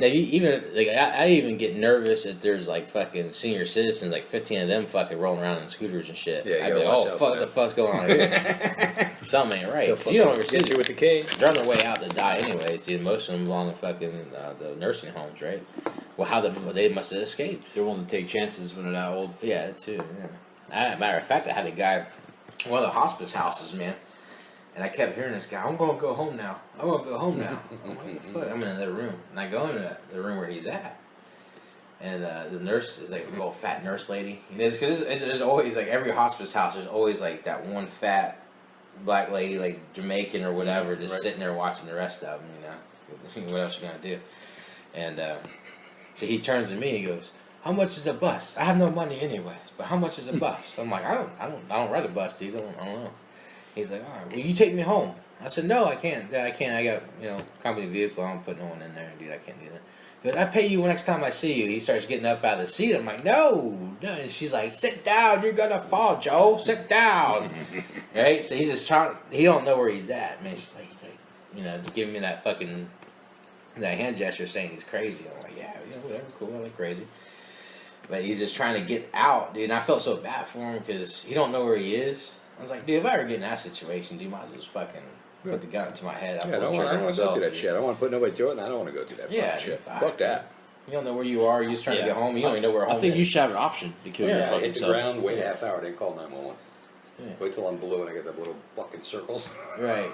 B: Now, you even like I even get nervous if there's like fucking senior citizens, like 15 of them fucking rolling around in scooters and shit.
C: Yeah, you
B: I'd be
C: gotta
B: like,
C: watch
B: oh
C: out
B: fuck,
C: for
B: what the
C: that.
B: fuck's going on here? Something ain't right.
C: They'll
B: 'Cause you don't ever
C: fucking
B: see
C: get you with the cane.
B: they're on their way out to die anyways, dude. Most of them along the fucking the nursing homes, right? Well, how they must have escaped.
A: They're willing to take chances when they're that old.
B: Yeah, that too. Yeah. Matter of fact, I had a guy, one of the hospice houses, man, and I kept hearing this guy. I'm gonna go home now. I'm gonna go home now. I'm like, what the fuck? I'm in another room, and I go into the room where he's at, and the nurse is like a little fat nurse lady. And it's because there's always like every hospice house. There's always like that one fat black lady, like Jamaican or whatever, just
A: Right.
B: sitting there watching the rest of them. You know, what else you gonna do? And so he turns to me. He goes, "How much is a bus? I have no money anyways, but how much is a bus?" I'm like, I don't ride a bus, dude. I don't know. He's like, all right, will you take me home? I said, no, I can't. Yeah, I can't. I got, company vehicle. I don't put no one in there, dude. I can't do that. He goes, I pay you next time I see you. He starts getting up out of the seat. I'm like, no. And she's like, sit down. You're going to fall, Joe. Sit down. Right? So he's just trying. He don't know where he's at, man. He's like, just giving me that fucking, that hand gesture saying he's crazy. I'm like, yeah, whatever, cool. I like crazy. But he's just trying to get out, dude. And I felt so bad for him because he don't know where he is. I was like, dude, if I ever get in that situation, dude, might as well just fucking put the gun to my head.
C: Yeah, I don't want to go through that shit. I don't want to put nobody through it, and I don't want to go through that
B: Yeah,
C: fucking shit.
B: fine.
C: Fuck that.
B: You don't know where you are. You're just trying to get home. You don't even know where home
A: I think
B: is.
A: you should have an option to kill your
B: Yeah,
A: fucking
C: Hit the
A: self.
C: ground, wait a half hour, then call 911.
B: Yeah.
C: Wait till I'm blue and I get the little fucking circles.
B: Right.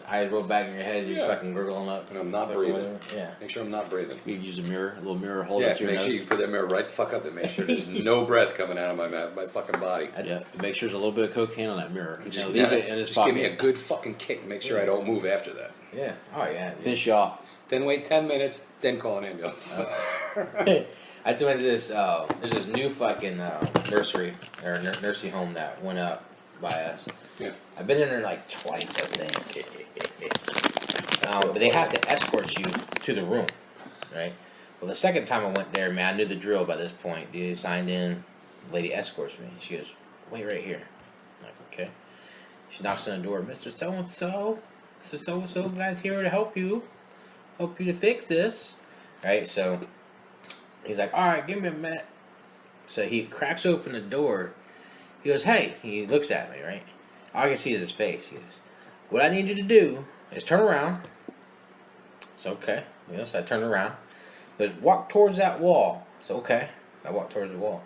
B: Eyes roll back in your head. You're
C: Yeah.
B: fucking gurgling up.
C: And I'm not
B: Fucking
C: breathing.
B: whatever. Yeah.
C: Make sure I'm not breathing.
A: You could use a mirror, a little mirror, hold
C: Yeah,
A: it to your
C: make
A: nose.
C: sure you put that mirror right the fuck up to make sure there's no breath coming out of my fucking body.
A: Yeah, make sure there's a little bit of cocaine on that mirror.
C: Just,
A: Leave it in his
C: just give me a
A: pocket.
C: good fucking kick. Make sure I don't move after that.
B: Yeah. Oh, yeah. dude.
A: Finish you off.
C: Then wait 10 minutes, then call an ambulance.
B: I went to this. There's this new fucking nursery or nursing home that went up by us.
C: Yeah.
B: I've been in there like twice, I think. But they have to escort you to the room, right? Well, the second time I went there, man, I knew the drill by this point. Dude, signed in. The lady escorts me. She goes, "Wait right here." I'm like, okay. She knocks on the door. Mr. So and so, Mr. So and so, guys here to help you to fix this, right? So he's like, "All right, give me a minute." So he cracks open the door. He goes, "Hey," he looks at me, right? All I can see is his face. He goes, "What I need you to do is turn around." So, okay. So I turn around. He goes, "Walk towards that wall." So, okay. I walk towards the wall.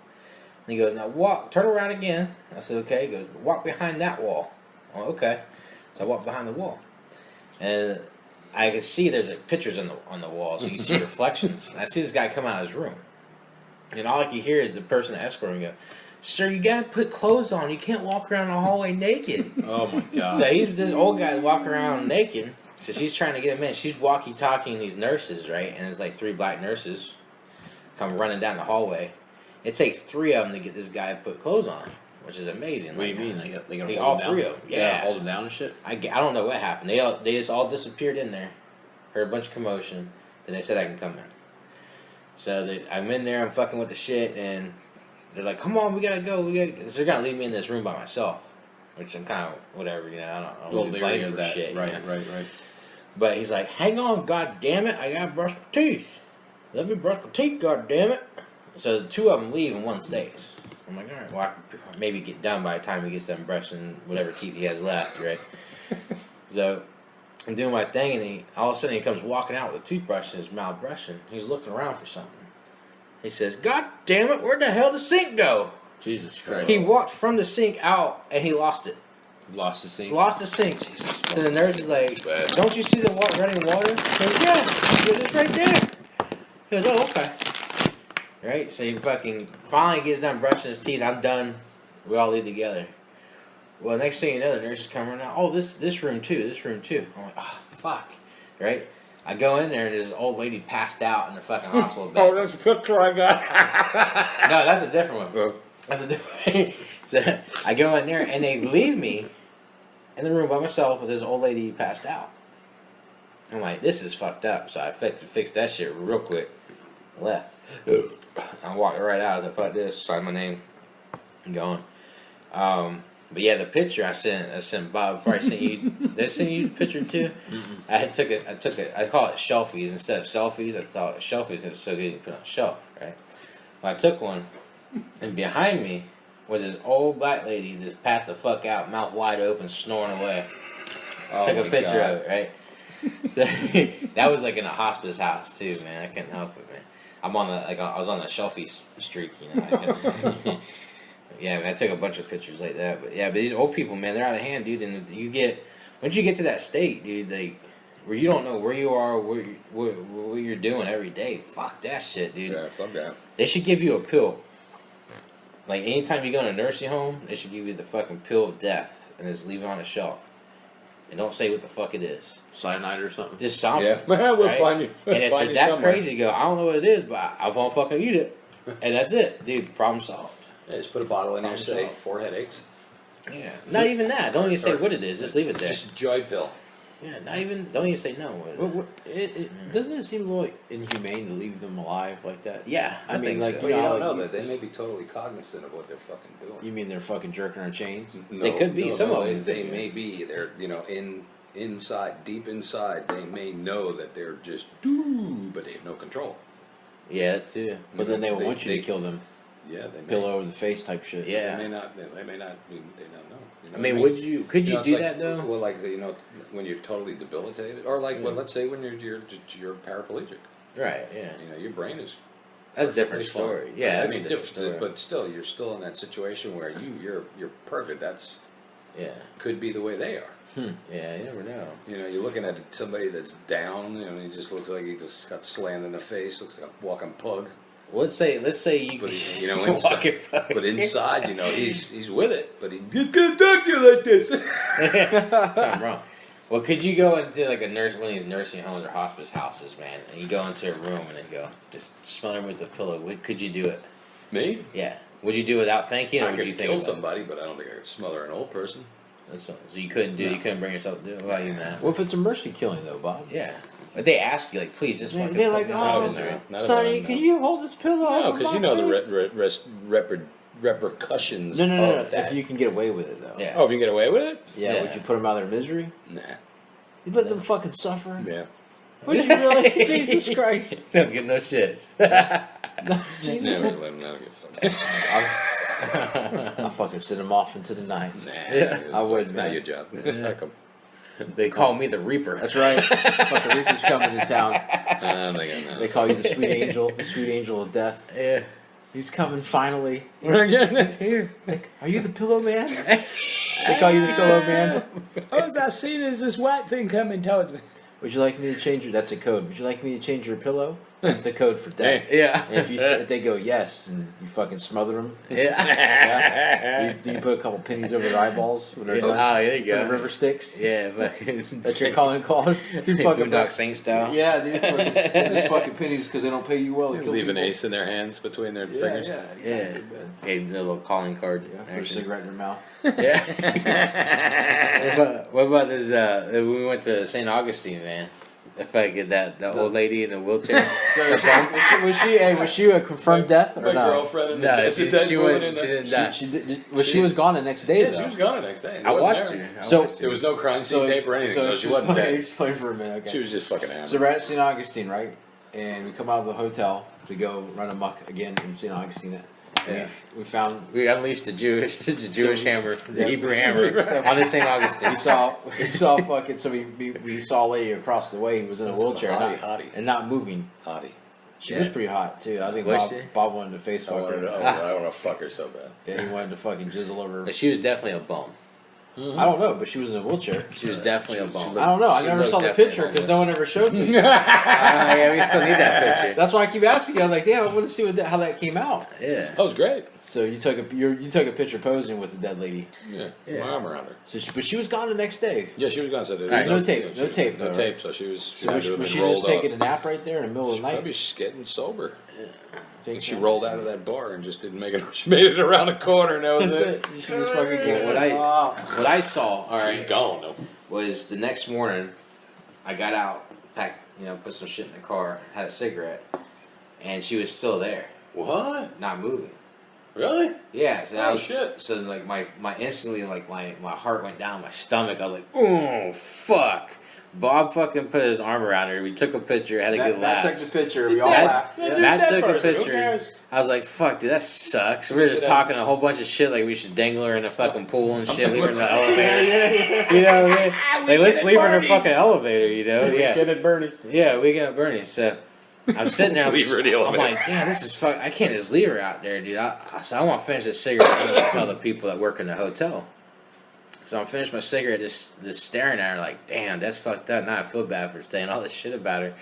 B: And he goes, "Now turn around again." I said, "Okay." He goes, "Walk behind that wall." Oh, okay. So I walk behind the wall. And I can see there's like pictures on the wall. So you see reflections. And I see this guy come out of his room. And all I can hear is the person escorting go, "Sir, you gotta put clothes on. You can't walk around the hallway naked."
A: Oh my god.
B: So this old guy walking around naked. So she's trying to get him in. She's walkie-talking these nurses, right? And it's like 3 black nurses come running down the hallway. It takes 3 of them to get this guy to put clothes on, which is amazing.
A: What do you mean? They gotta
B: all
A: hold him
B: 3
A: down?
B: of them.
A: They gotta
B: Yeah.
A: hold him down and shit.
B: I don't know what happened. They just all disappeared in there. Heard a bunch of commotion. Then they said I can come in. So I'm in there. I'm fucking with the shit, and they're like, "Come on, we gotta go. So they're gonna leave me in this room by myself." Which I'm kind of whatever, I don't
A: Well,
B: really
A: they
B: blame
A: ring
B: for
A: that.
B: shit.
A: Right,
B: you know?
A: right.
B: But he's like, "Hang on, god damn it, I gotta brush my teeth. Let me brush my teeth, god damn it." So the 2 of them leave and 1 stays. I'm like, all right, well, I can maybe get done by the time he gets done brushing whatever teeth he has left, right? So I'm doing my thing, and all of a sudden he comes walking out with a toothbrush in his mouth brushing. He's looking around for something. He says, "God damn it, where the hell did the sink go?"
A: Jesus Christ.
B: He walked from the sink out, and he lost it.
A: Lost his thing.
B: Lost the sink.
A: Jesus.
B: So the nurse is like,
C: Bad.
B: "Don't you see the running water?" He goes, "Yeah." He goes, "It's right there." He goes, "Oh, okay." Right? So he fucking finally gets done brushing his teeth. I'm done. We all leave together. Well, next thing you know, the nurse is coming out. Oh, this room too. This room too. I'm like, oh fuck, right? I go in there and there's an old lady passed out in the fucking hospital bed.
C: Oh, that's a picture I got.
B: No, that's a different one.
C: Oh.
B: That's a different. So I go in there and they leave me in the room by myself with this old lady passed out. I'm like, this is fucked up. So I fixed that shit real quick. I left. I walked right out. I was like, fuck this. Sign my name. I'm going. But yeah, the picture I sent Bob. Probably sent you. Did I send you the picture too? Mm-hmm. I took it. I call it shelfies instead of selfies. I thought it shelfies because it's so good you put it on a shelf, right? Well, I took one, and behind me was this old black lady just passed the fuck out, mouth wide open, snoring away. Took a picture of it, right? That was like in a hospice house too, man. I couldn't help it, man. I was on the shelfie streak, you know. Yeah, man, I took a bunch of pictures like that. But yeah, but these old people, man, they're out of hand, dude. And once you get to that state, dude, where you don't know where you are, what you're doing every day. Fuck that shit, dude.
C: Yeah, fuck that.
B: They should give you a pill. Like anytime you go in a nursing home, they should give you the fucking pill of death and just leave it on a shelf. And don't say what the fuck it is.
A: Cyanide or something.
B: Just something.
C: Yeah, we'll
B: right?
C: find you.
B: And if
C: find
B: you're
C: you
B: that
C: somewhere.
B: crazy, go, I don't know what it is, but I won't fucking eat it. And that's it, dude. Problem solved.
C: Yeah, just put a bottle in there,
B: Problem
C: say
B: solved.
C: 4 headaches.
B: Yeah. Not even that. Don't even say what it is. Just leave it there.
C: Just joy pill.
B: Yeah. Not even. Don't even say no.
A: Doesn't it seem a little inhumane to leave them alive like that?
B: Yeah. I
A: mean,
B: think
A: like,
B: so.
C: Well, you don't
A: like,
C: know that. They may be totally cognizant of what they're fucking doing.
A: You mean they're fucking jerking our chains?
C: No,
B: They could be, some of them.
C: They may be. They're, inside, deep inside, they may know that they're just but they have no control.
B: Yeah, that too.
A: But then they would want you
C: they-
A: to kill them.
C: Yeah, they may.
A: Pillow over the face type shit.
B: Yeah.
C: They may not. They may not. They don't know. You know
B: I mean,
C: what
B: could you
C: it's
B: do
C: like,
B: that though?
C: Well, like when you're totally debilitated, or like, well, let's say when you're paraplegic.
B: Right. Yeah.
C: Your brain is.
B: That's a different
C: perfectly
B: story.
C: fine.
B: Yeah.
C: I
B: That's
C: mean,
B: a different story.
C: but still, you're still in that situation where you're perfect. That's
B: Yeah.
C: could be the way they are.
B: Yeah. You never know.
C: You're looking at somebody that's down. He just looks like he just got slammed in the face. Looks like a walking pug.
B: Well, let's say you.
C: But
B: walk
C: inside,
B: it back.
C: but inside, he's with it. But he's gonna talk to you like this.
B: Something wrong. Well, could you go into like one of these nursing homes or hospice houses, man, and you go into a room and then go, just smother him with a pillow? Could you do it?
C: Me?
B: Yeah. Would you do it without thinking, or
C: I
B: would you
C: could
B: think
C: kill
B: about it?
C: somebody, but I don't think I could smother an old person.
B: That's what, so you couldn't do.
C: No.
B: You couldn't bring yourself to do it. What about you, man?
A: What if it's a mercy killing though, Bob?
B: Yeah. But they ask you, like, please, just fucking.
A: They're like,
B: put me out of
A: oh,
B: misery.
C: Not
A: Sonny,
C: about-
A: can you hold this pillow?
C: No,
A: over
C: because
A: my
C: you know
A: face?
C: the repercussions
A: No.
C: of that.
A: If you can get away with it though.
B: Yeah.
C: Oh, if you can get away with it?
A: Yeah.
B: Yeah.
A: Would you put them out of their misery?
C: Nah.
A: You let them fucking suffer?
C: Yeah.
A: Would you really? Jesus Christ.
B: Don't give no shits.
A: Jesus.
C: Never let them know. Get fucked.
A: I'll fucking send them off into the night.
C: Nah.
B: Yeah,
A: I would,
C: It's not
A: man.
C: your job. Come.
B: They call me the Reaper.
A: That's right. Fucking Reaper's coming to town. They call you the sweet angel of death.
B: Yeah.
A: He's coming finally. Here. Like, are you the pillow man? They call you the pillow man.
C: All I seen is this white thing coming towards me.
A: Would you like me to change your? That's a code. Would you like me to change your pillow? That's the code for death.
B: Yeah.
A: And if they go yes, and you fucking smother them.
B: Yeah.
A: You put a couple pennies over their eyeballs when they're
B: Yeah.
A: done.
B: Oh, there you
A: For the
B: go.
A: river sticks.
B: Yeah, fucking.
A: That's your calling card. Two fucking
B: Boondock Saint style.
A: Yeah, dude. These fucking pennies because they don't pay you well. They kill
C: Leave an
A: people.
C: ace in their hands between their
A: Yeah,
C: fingers.
A: yeah, exactly. man.
B: Hey, the little calling card.
A: Yeah, put a
B: action.
A: cigarette in their mouth.
B: Yeah. what about this? We went to St. Augustine, man. If I get that old lady in the wheelchair.
A: Was she a confirmed death or
C: My
A: not?
C: girlfriend and
B: No,
C: the
B: she
C: dead woman
B: went.
C: in
B: She
C: the-
B: didn't die.
A: She was gone the next day
C: Yeah,
A: though.
C: she was gone the next day.
B: I watched
C: Wasn't
B: her.
C: there.
B: I
A: So-
B: watched her.
C: There was no crime scene tape or anything, so she wasn't dead.
A: Explain for a minute, okay.
C: She was just fucking hammered.
A: So we're at St. Augustine, right? And we come out of the hotel to go run amok again in St. Augustine. And
B: Yeah.
A: we found
B: We unleashed the Jewish hammer, the
A: Yeah.
B: Hebrew hammer on the St. Augustine.
A: we saw fucking so we saw a lady across the way who was in a wheelchair
C: hottie.
A: and not moving.
C: Hottie.
A: She
B: Yeah.
A: was pretty hot too. I think
B: Was
A: Bob,
B: she?
A: Bob wanted to face
C: I
A: fuck
C: wanted
A: her.
C: to, I want to fuck her so bad.
A: Yeah, he wanted to fucking jizzle over.
B: But she was definitely a bum.
A: I don't know, but she was in a wheelchair.
B: She was definitely a bum.
A: I don't know. I
B: She
A: never
B: looked
A: saw the
B: definitely
A: picture because
B: homeless.
A: no one ever showed me.
B: Yeah, we still need that picture.
A: That's why I keep asking you. I'm like, damn, I want to see how that came out.
B: Yeah.
C: That was great.
A: So you took a picture posing with the dead lady.
C: Yeah,
B: Yeah.
C: my arm around her.
A: So but she was gone the next day.
C: Yeah, she was gone. So
B: Right.
A: No tape, no tape,
C: no
A: though,
C: tape. So she was. She
A: So
C: had to have
A: was
C: been
A: she
C: rolled
A: just
C: off.
A: taking a nap right there in the middle of the night?
C: Probably just getting sober.
A: Think
C: She
A: so?
C: rolled out of that bar and just didn't make it. She made it around the corner, and that was
A: That's
C: it.
A: it. She just fucking
B: Well,
A: gave
B: what
A: it.
B: What I saw, all
C: She's
B: right,
C: gone though.
B: was the next morning. I got out, packed, put some shit in the car, had a cigarette, and she was still there,
C: What?
B: not moving.
C: Really?
B: Yeah, so
C: Oh, shit.
B: So like my instantly like my heart went down my stomach. I was like, oh fuck. Bob fucking put his arm around her. We took a picture, had a good laugh.
A: Matt took the picture. We all
B: Matt-
A: laughed.
C: That's
A: Yeah.
B: Matt
C: dead
B: took a
C: person, who
B: picture.
C: cares?
B: I was like, fuck, dude, that sucks. We were just
C: Yeah.
B: talking a whole bunch of shit, like we should dangle her in a fucking pool and shit, leave her in the elevator. You know what I mean? Like, let's leave her in her fucking elevator, Yeah.
C: Weekend at Bernie's.
B: Yeah, we got Bernie. So I'm sitting there.
C: Leave her in the
B: I'm
C: elevator.
B: like, damn, this is fuck. I can't just leave her out there, dude. So I want to finish this cigarette. I'm gonna tell the people that work in the hotel. So I'm finished my cigarette, just staring at her like, damn, that's fucked up. Now I feel bad for saying all this shit about her.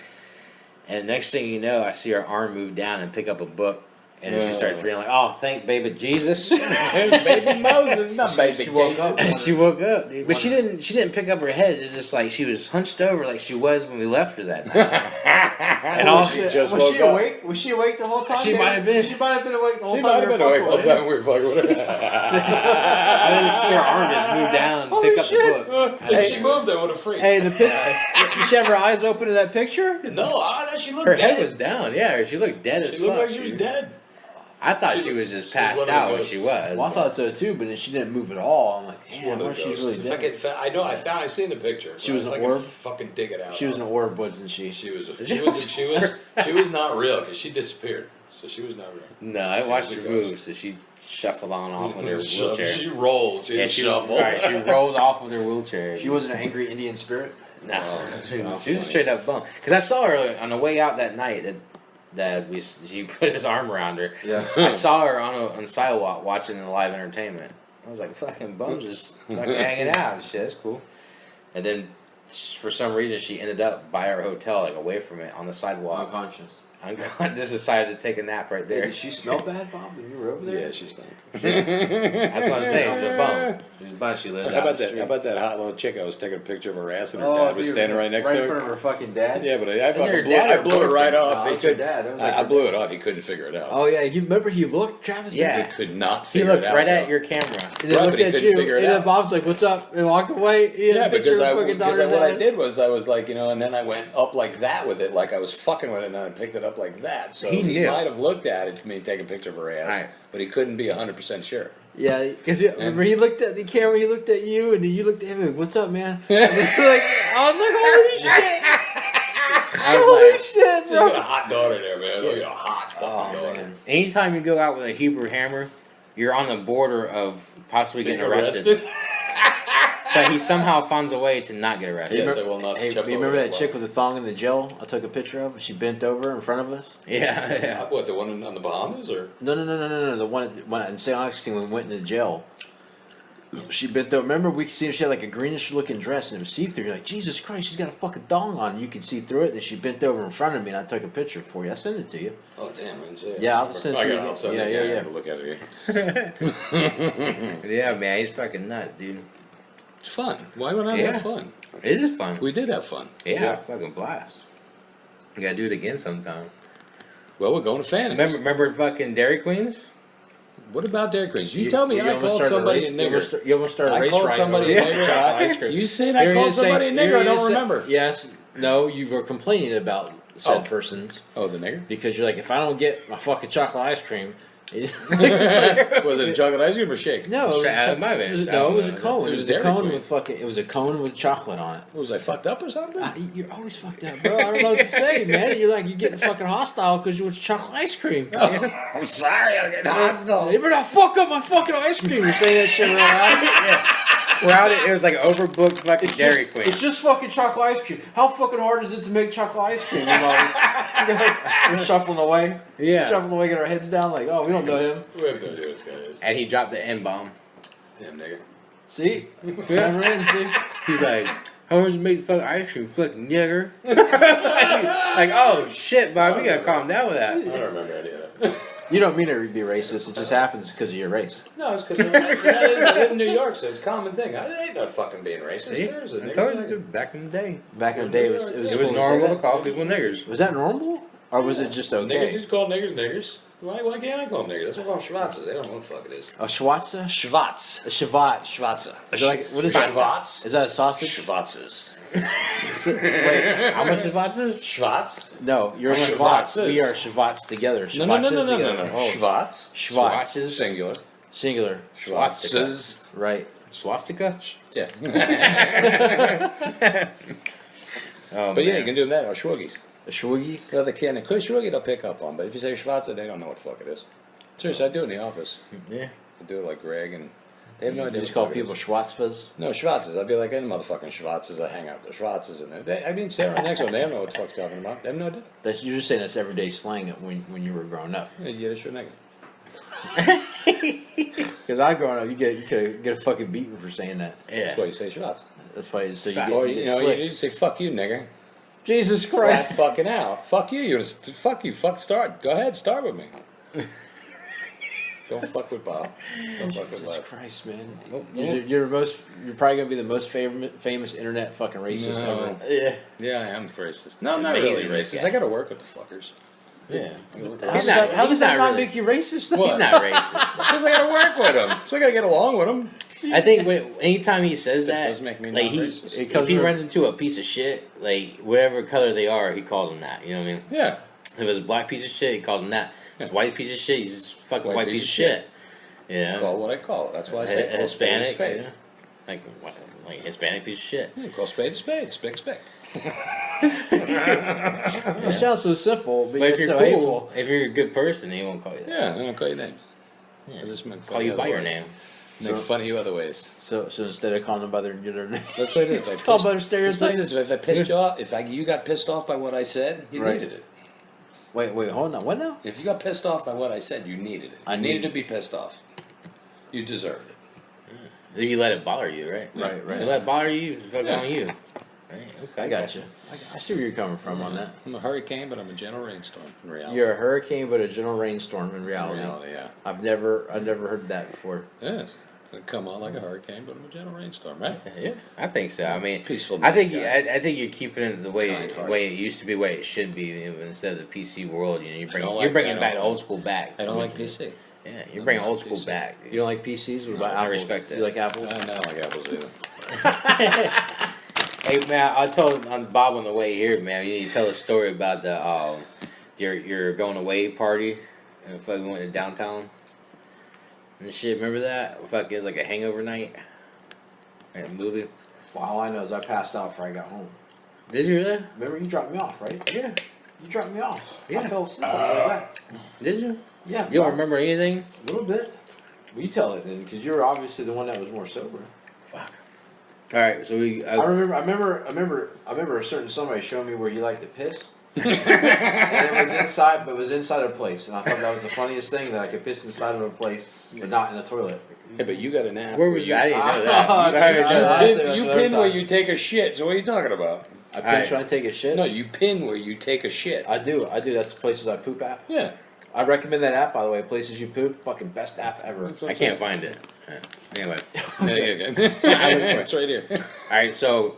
B: And next thing you know, I see her arm move down and pick up a book. And then she starts reading like, oh, thank baby Jesus.
C: Baby Moses, not baby
A: She woke up.
C: Jesus.
B: And she woke up, dude. But she didn't pick up her head. It's just like she was hunched over like she was when we left her that night. And all
C: she just
A: was
C: woke
A: she
C: up.
A: awake? Was she awake the whole time?
B: She
A: baby?
B: might have been.
A: She might have been awake the whole
C: She
A: time.
C: might have
A: we
C: been
A: were
C: awake all the
A: fucking
C: time we were fucking with her.
B: I didn't see her arm just move down and
A: Holy
B: pick up
A: shit.
B: the book.
C: If she moved, I would have freaked.
A: Hey, the picture. Did she have her eyes open in that picture?
C: No, she looked
B: Her
C: dead.
B: head was down, yeah. She looked dead as
C: She
B: fuck.
C: looked like she was
B: dude.
C: dead.
B: I thought
C: She
B: she was
C: was
B: just
C: one
B: passed
C: of the
B: out when
C: ghosts.
B: she was.
A: Well, I thought so too, but then she didn't move at all. I'm like, damn,
C: One
A: what
C: of
A: if
C: the
A: she's really
C: ghosts.
A: dead?
C: I know. I seen the picture.
A: She was
C: but
A: an
C: if I
A: orb?
C: could fucking dig it out.
A: She was an orb, wasn't she?
C: She was not real because she disappeared. So she was not real.
B: No, I watched
C: was
B: her
C: a ghost.
B: move, so she shuffled on off with her
C: She
B: wheelchair.
C: rolled. She
B: Yeah,
C: didn't
B: she
C: shuffle.
B: right, she rolled off with her wheelchair.
A: She wasn't an angry Indian spirit.
B: No,
C: that's
B: she
C: not
B: was a
C: funny.
B: straight up bum. Because I saw her on the way out that night that she put his arm around her.
A: Yeah.
B: I saw her on the sidewalk watching the live entertainment. I was like, fucking bums just fucking hanging out and shit. That's cool. And then for some reason she ended up by our hotel, like away from it, on the sidewalk.
A: Unconscious.
B: Just decided to take a nap right there.
A: Did she smell bad, Bob, when you were over there?
C: Yeah, she stunk.
B: That's what I'm saying. She's a bum. She's a bum. She lives
C: How
B: out
C: about
B: in the
C: that?
B: streets.
C: How about that hot little chick? I was taking a picture of her ass, and her
A: Oh,
C: dad was
A: dude,
C: standing right next
A: right
C: to
A: in
C: her.
A: front of her fucking dad.
C: Yeah, but I
B: her
C: fucking
B: dad
C: I
B: or
C: blew it right
B: boyfriend?
C: off.
A: No,
C: He
A: it's her
C: could-
A: dad. That was like
C: I blew it off. He couldn't figure it out.
A: Oh yeah, you remember he looked, Travis?
B: Yeah.
C: He could not
B: He
C: figure it
B: looked
C: out.
B: right at
C: though.
B: your camera.
A: And
C: Right,
A: then
C: but
A: looked
C: he
A: at
C: couldn't
A: you,
C: figure it
A: and then
C: out.
A: Bob's like, "What's up?" and walked away. He had
C: Yeah,
A: a picture
C: because
A: of fucking daughter's
C: what I
A: ass.
C: did was I was like, and then I went up like that with it, like I was fucking with it, and then I picked it up like that. So
B: He
C: he
B: knew.
C: might have looked at it, take a picture of her ass,
B: Right.
C: but he couldn't be 100% sure.
A: Yeah, because remember he looked at the camera, he looked at you, and then you looked at him. Like, "What's up, man?" I was like, "Holy shit!
B: I was
A: Holy
B: like,
A: shit,
C: So you got a
A: bro!"
C: hot daughter there, man. You got a hot fucking
B: oh
C: daughter.
B: man. Anytime you go out with a Hebrew hammer, you're on the border of possibly
C: Being
B: getting arrested. But he somehow finds a way to not get arrested.
C: Yes, I will not
A: Hey,
C: step
A: you
C: over
A: remember that
C: that
A: chick
C: line.
A: with the thong in the jail? I took a picture of. She bent over in front of us.
B: Yeah, yeah.
C: What, the one on the Bahamas, or?
A: No. The one in St. Augustine when we went into jail. She bent over. Remember, we seen she had like a greenish looking dress and it was see through. You're like, Jesus Christ, she's got a fucking thong on. You can see through it. And she bent over in front of me, and I took a picture for you. I sent it to you.
C: Oh damn, I didn't see it.
A: Yeah, I'll send it to you.
C: I'll send
A: Yeah,
C: it
A: yeah,
C: again.
A: yeah.
C: I gotta look at it again.
B: Yeah, man, he's fucking nuts, dude.
C: It's fun. Why would I
B: Yeah.
C: have fun?
B: It is fun.
C: We did have fun.
B: Yeah, fucking blast. You gotta do it again sometime.
C: Well, we're going to Fanning.
B: Remember fucking Dairy Queens?
C: What about Dairy Queens? You tell me I
A: almost
C: called
A: started
C: somebody a
A: race-
C: nigger.
A: You almost started a
C: I
A: race
C: called
A: right
C: somebody
A: over
C: a
A: there.
C: nigger.
B: Chocolate ice cream.
C: You said I called somebody a nigger. I don't remember.
A: Yes. No, you were complaining about said
C: Oh.
A: persons
C: Oh, the nigger?
A: because you're like, if I don't get my fucking chocolate ice cream,
C: Was it a chocolate ice cream or shake?
A: No, it was,
B: It might have been.
A: it was, no, it was a cone.
C: It
A: It
C: was
A: was a
C: Dairy
A: cone
C: Queen.
A: with fucking. It was a cone with chocolate on it.
C: Was I fucked up or something?
A: You're always fucked up, bro. I don't know what to say, man. You're like you're getting fucking hostile because you want chocolate ice cream.
C: I'm sorry, I'm getting hostile.
A: You better not fuck up my fucking ice cream. You're saying that shit real loud.
B: We're out. It was like overbooked fucking
A: It's
B: Dairy
A: just,
B: Queen.
A: it's just fucking chocolate ice cream. How fucking hard is it to make chocolate ice cream? We're shuffling away.
B: Yeah.
A: Shuffling away, getting our heads down like, oh, we don't know him.
C: We have no idea what this guy is.
B: And he dropped the N bomb.
C: Damn nigger.
A: See? Never ends, dude.
B: He's like, how much you make fuck ice cream? Fucking nigger. Like, oh shit, Bob, you gotta calm down with that.
D: I don't remember any of that.
A: You don't mean it to be racist. It just happens because of your race.
D: No, it's because I live in New York, so it's a common thing. I ain't not fucking being racist.
B: See?
D: There's a
B: I
D: nigger
B: told
D: thing.
B: you, back in the day.
A: Back in the day, it was
B: It was
A: cool to say
B: normal to
A: that.
B: call people niggers.
A: Was that normal, or was it just
D: Niggas
A: okay?
D: just call niggers niggers. Why can't I call them niggers? That's what I call them schwatzes. They don't know what the fuck it is.
A: A schwatza?
C: Schwarz.
A: A shavat?
C: Schwarze.
A: Is that like, what is that?
C: Schwarz.
A: Is that a sausage?
C: Schwarzes.
A: Wait, how much shavat is?
C: Schwarz?
A: No, you're a
C: Schwarzes.
A: shavat. We are shavats together.
D: No, no, no, no,
A: Schwatzes
D: no, no,
A: together.
D: no.
A: Oh,
D: Schwarz.
A: Schwarz.
D: Singular.
A: Singular.
C: Schwarzes.
A: Right.
B: Swastika?
D: Yeah.
B: Oh,
D: But yeah,
B: man.
D: you can do that or shwuggies.
A: The shwuggies?
D: The other can of shwuggy they'll pick up on, but if you say schwarzer, they don't know what the fuck it is. Seriously, I do it in the office.
B: Yeah.
D: I do it like Greg, and they have no
A: You
D: idea.
A: just
D: what
A: call
D: the fuck it
A: people
D: is.
A: schwatzfas?
D: No, Schwarzes. I'd be like any motherfucking Schwarzes. I hang out with the Schwarzes, and I mean, stay right next to them. They don't know what the fuck's talking about. They have no idea.
A: That's you're just saying that's everyday slang when you were growing up.
D: Yeah, Yiddish or nigga.
A: Because I growing up, you get a fucking beating for saying that.
B: Yeah.
D: That's why you say Schwarz.
A: That's funny. So you
B: Schwarz.
A: get,
D: Or
A: you
D: you
A: get
D: know,
A: slick.
D: you say fuck you, nigger.
A: Jesus
D: Flat
A: Christ!
D: fucking out. Fuck you. You fuck you. Fuck start. Go ahead. Start with me. Don't fuck with Bob. Don't fuck with
A: Jesus
D: Lev.
A: Christ, man!
B: Oh,
A: You're probably gonna be the most famous internet fucking racist
D: No.
A: ever.
B: Yeah.
D: Yeah, I am racist. No, I'm not
B: Amazing,
D: really
B: this
D: racist.
B: guy.
D: I gotta work with the fuckers.
B: Yeah.
A: How
B: not-
A: does
B: he's
A: that
B: not
A: not
B: really-
A: make you racist?
D: What?
B: He's not racist.
D: Because I gotta work with them. So I gotta get along with them.
B: I think anytime he says that,
D: does make me
B: like
D: not
B: he,
D: racist.
A: It comes
B: if he
A: from-
B: runs into a piece of shit, like whatever color they are, he calls them that. You know what I mean?
D: Yeah.
B: If it's a black piece of shit, he calls them that. If it's a white piece of shit, he's just fucking white piece of shit. Yeah.
D: Call it what I call it. That's why I
B: A
D: say call a spade a
B: Hispanic,
D: spade.
B: yeah. Like Hispanic piece of shit.
D: Yeah, call spade a spade. Spick, spick.
A: It sounds so simple, but,
B: But if
A: it's
B: you're
A: so
B: cool,
A: hateful.
B: if you're a good person, he won't call you that.
D: Yeah, I'm gonna call you name.
B: Yeah.
D: I just meant
B: Call you by your name.
D: Make
A: So-
D: fun of you other ways.
A: So instead of calling them by their name,
D: Let's say this.
A: it's called by their
D: Let's play
A: stereotype.
D: this. If I pissed you off, you got pissed off by what I said, you
A: Right.
D: needed it.
A: Wait, hold on. What now?
D: If you got pissed off by what I said, you needed it.
A: I
D: I needed
A: needed
D: to be pissed off. You deserved it.
B: You let it bother you, right?
A: Right.
B: You let it bother you, it's fucking
D: Yeah.
B: on you. Right? Okay.
A: I got you. I see where you're coming from on that.
D: I'm a hurricane, but I'm a gentle rainstorm. In reality.
A: You're a hurricane, but a gentle rainstorm in
D: In
A: reality.
D: reality, yeah.
A: I've never heard that before.
D: Yes. I come on like a hurricane, but I'm a gentle rainstorm, right?
B: Yeah, I think so. I mean,
D: Peaceful.
B: I think
D: nice guy.
B: I think you're keeping it the way
D: Kind-hearted.
B: way it used to be, way it should be, instead of the PC world. You know,
D: I don't
B: you're
D: like
B: bringing
D: that.
B: back old school back.
D: I don't like PC.
B: Yeah,
D: I
B: you're
D: don't
B: bringing
D: like
B: old school
D: PC.
B: back.
A: You don't like PCs? What about
B: I
A: apples?
B: respect that.
A: You like apples?
D: I don't like apples either.
B: Hey man, I told Bob on the way here, man. You need to tell a story about the your going away party, and fucking went to downtown and shit. Remember that? Fuck, it was like a hangover night. Like a movie.
A: Well, all I know is I passed out before I got home.
B: Did you really?
A: Remember, you dropped me off, right?
B: Yeah.
A: You dropped me off.
B: Yeah.
A: I fell asleep on the way back.
B: Did you?
A: Yeah.
B: You don't remember anything?
A: A little bit. Well, you tell it then, because you're obviously the one that was more sober.
B: Fuck. All right, so we.
A: I remember a certain somebody showing me where he liked to piss. And it was inside, but it was inside a place, and I thought that was the funniest thing, that I could piss inside of a place, but not in a toilet.
D: Hey, but you got an app.
B: Where was you? I didn't know
A: Oh,
B: that.
A: dude,
B: I didn't know
A: I-
B: that.
A: that's
D: You
A: what I'm
D: pin where
A: talking-
D: you take a shit. So what are you talking about?
A: I've been
B: Alright.
A: trying to take a shit.
D: No, you pin where you take a shit.
A: I do. That's the places I poop at.
D: Yeah.
A: I recommend that app, by the way. Places You Poop, fucking best app ever.
B: I can't find it. Anyway.
D: Yeah, yeah. It's right here.
B: All right, so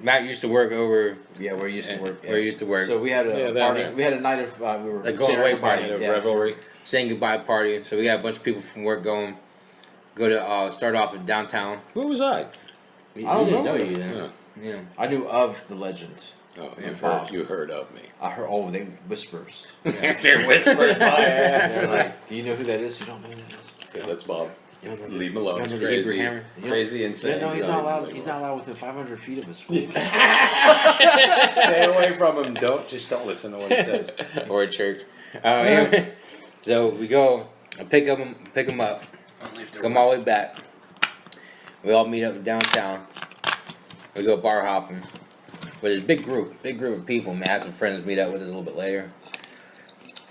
B: Matt used to work over
A: Yeah, we're used to work.
B: where he used to work.
A: So we had
D: Yeah,
A: a
D: that
A: party.
D: man.
A: We had a night of we were
B: A going
A: saying
B: away
A: everybody-
B: party.
D: Of
A: yeah.
D: revelry.
B: saying goodbye party. So we got a bunch of people from work going. Go to start off in downtown.
D: Where was I?
B: We
A: I don't
B: didn't
A: know.
B: you then.
D: Yeah.
B: Yeah.
A: I knew of the legend.
D: Oh,
A: Bob.
D: you heard of me.
A: I heard. Oh, they whispers.
B: They're whispering my
A: They're like, do you know who that is? You don't know who that is.
D: Okay, that's Bob.
B: You don't know
D: Leave him alone.
B: you
D: He's
B: don't know the Hebrew
D: crazy.
B: hammer?
D: Crazy insane.
A: Yeah, no, he's not allowed. He's not allowed within 500 feet of us.
D: Stay away from him. Don't listen to what he says.
B: Or a church. Anyway, so we go and pick them up, come all the way back. We all meet up in downtown. We go bar hopping with this big group of people. Man, I had some friends meet up with us a little bit later,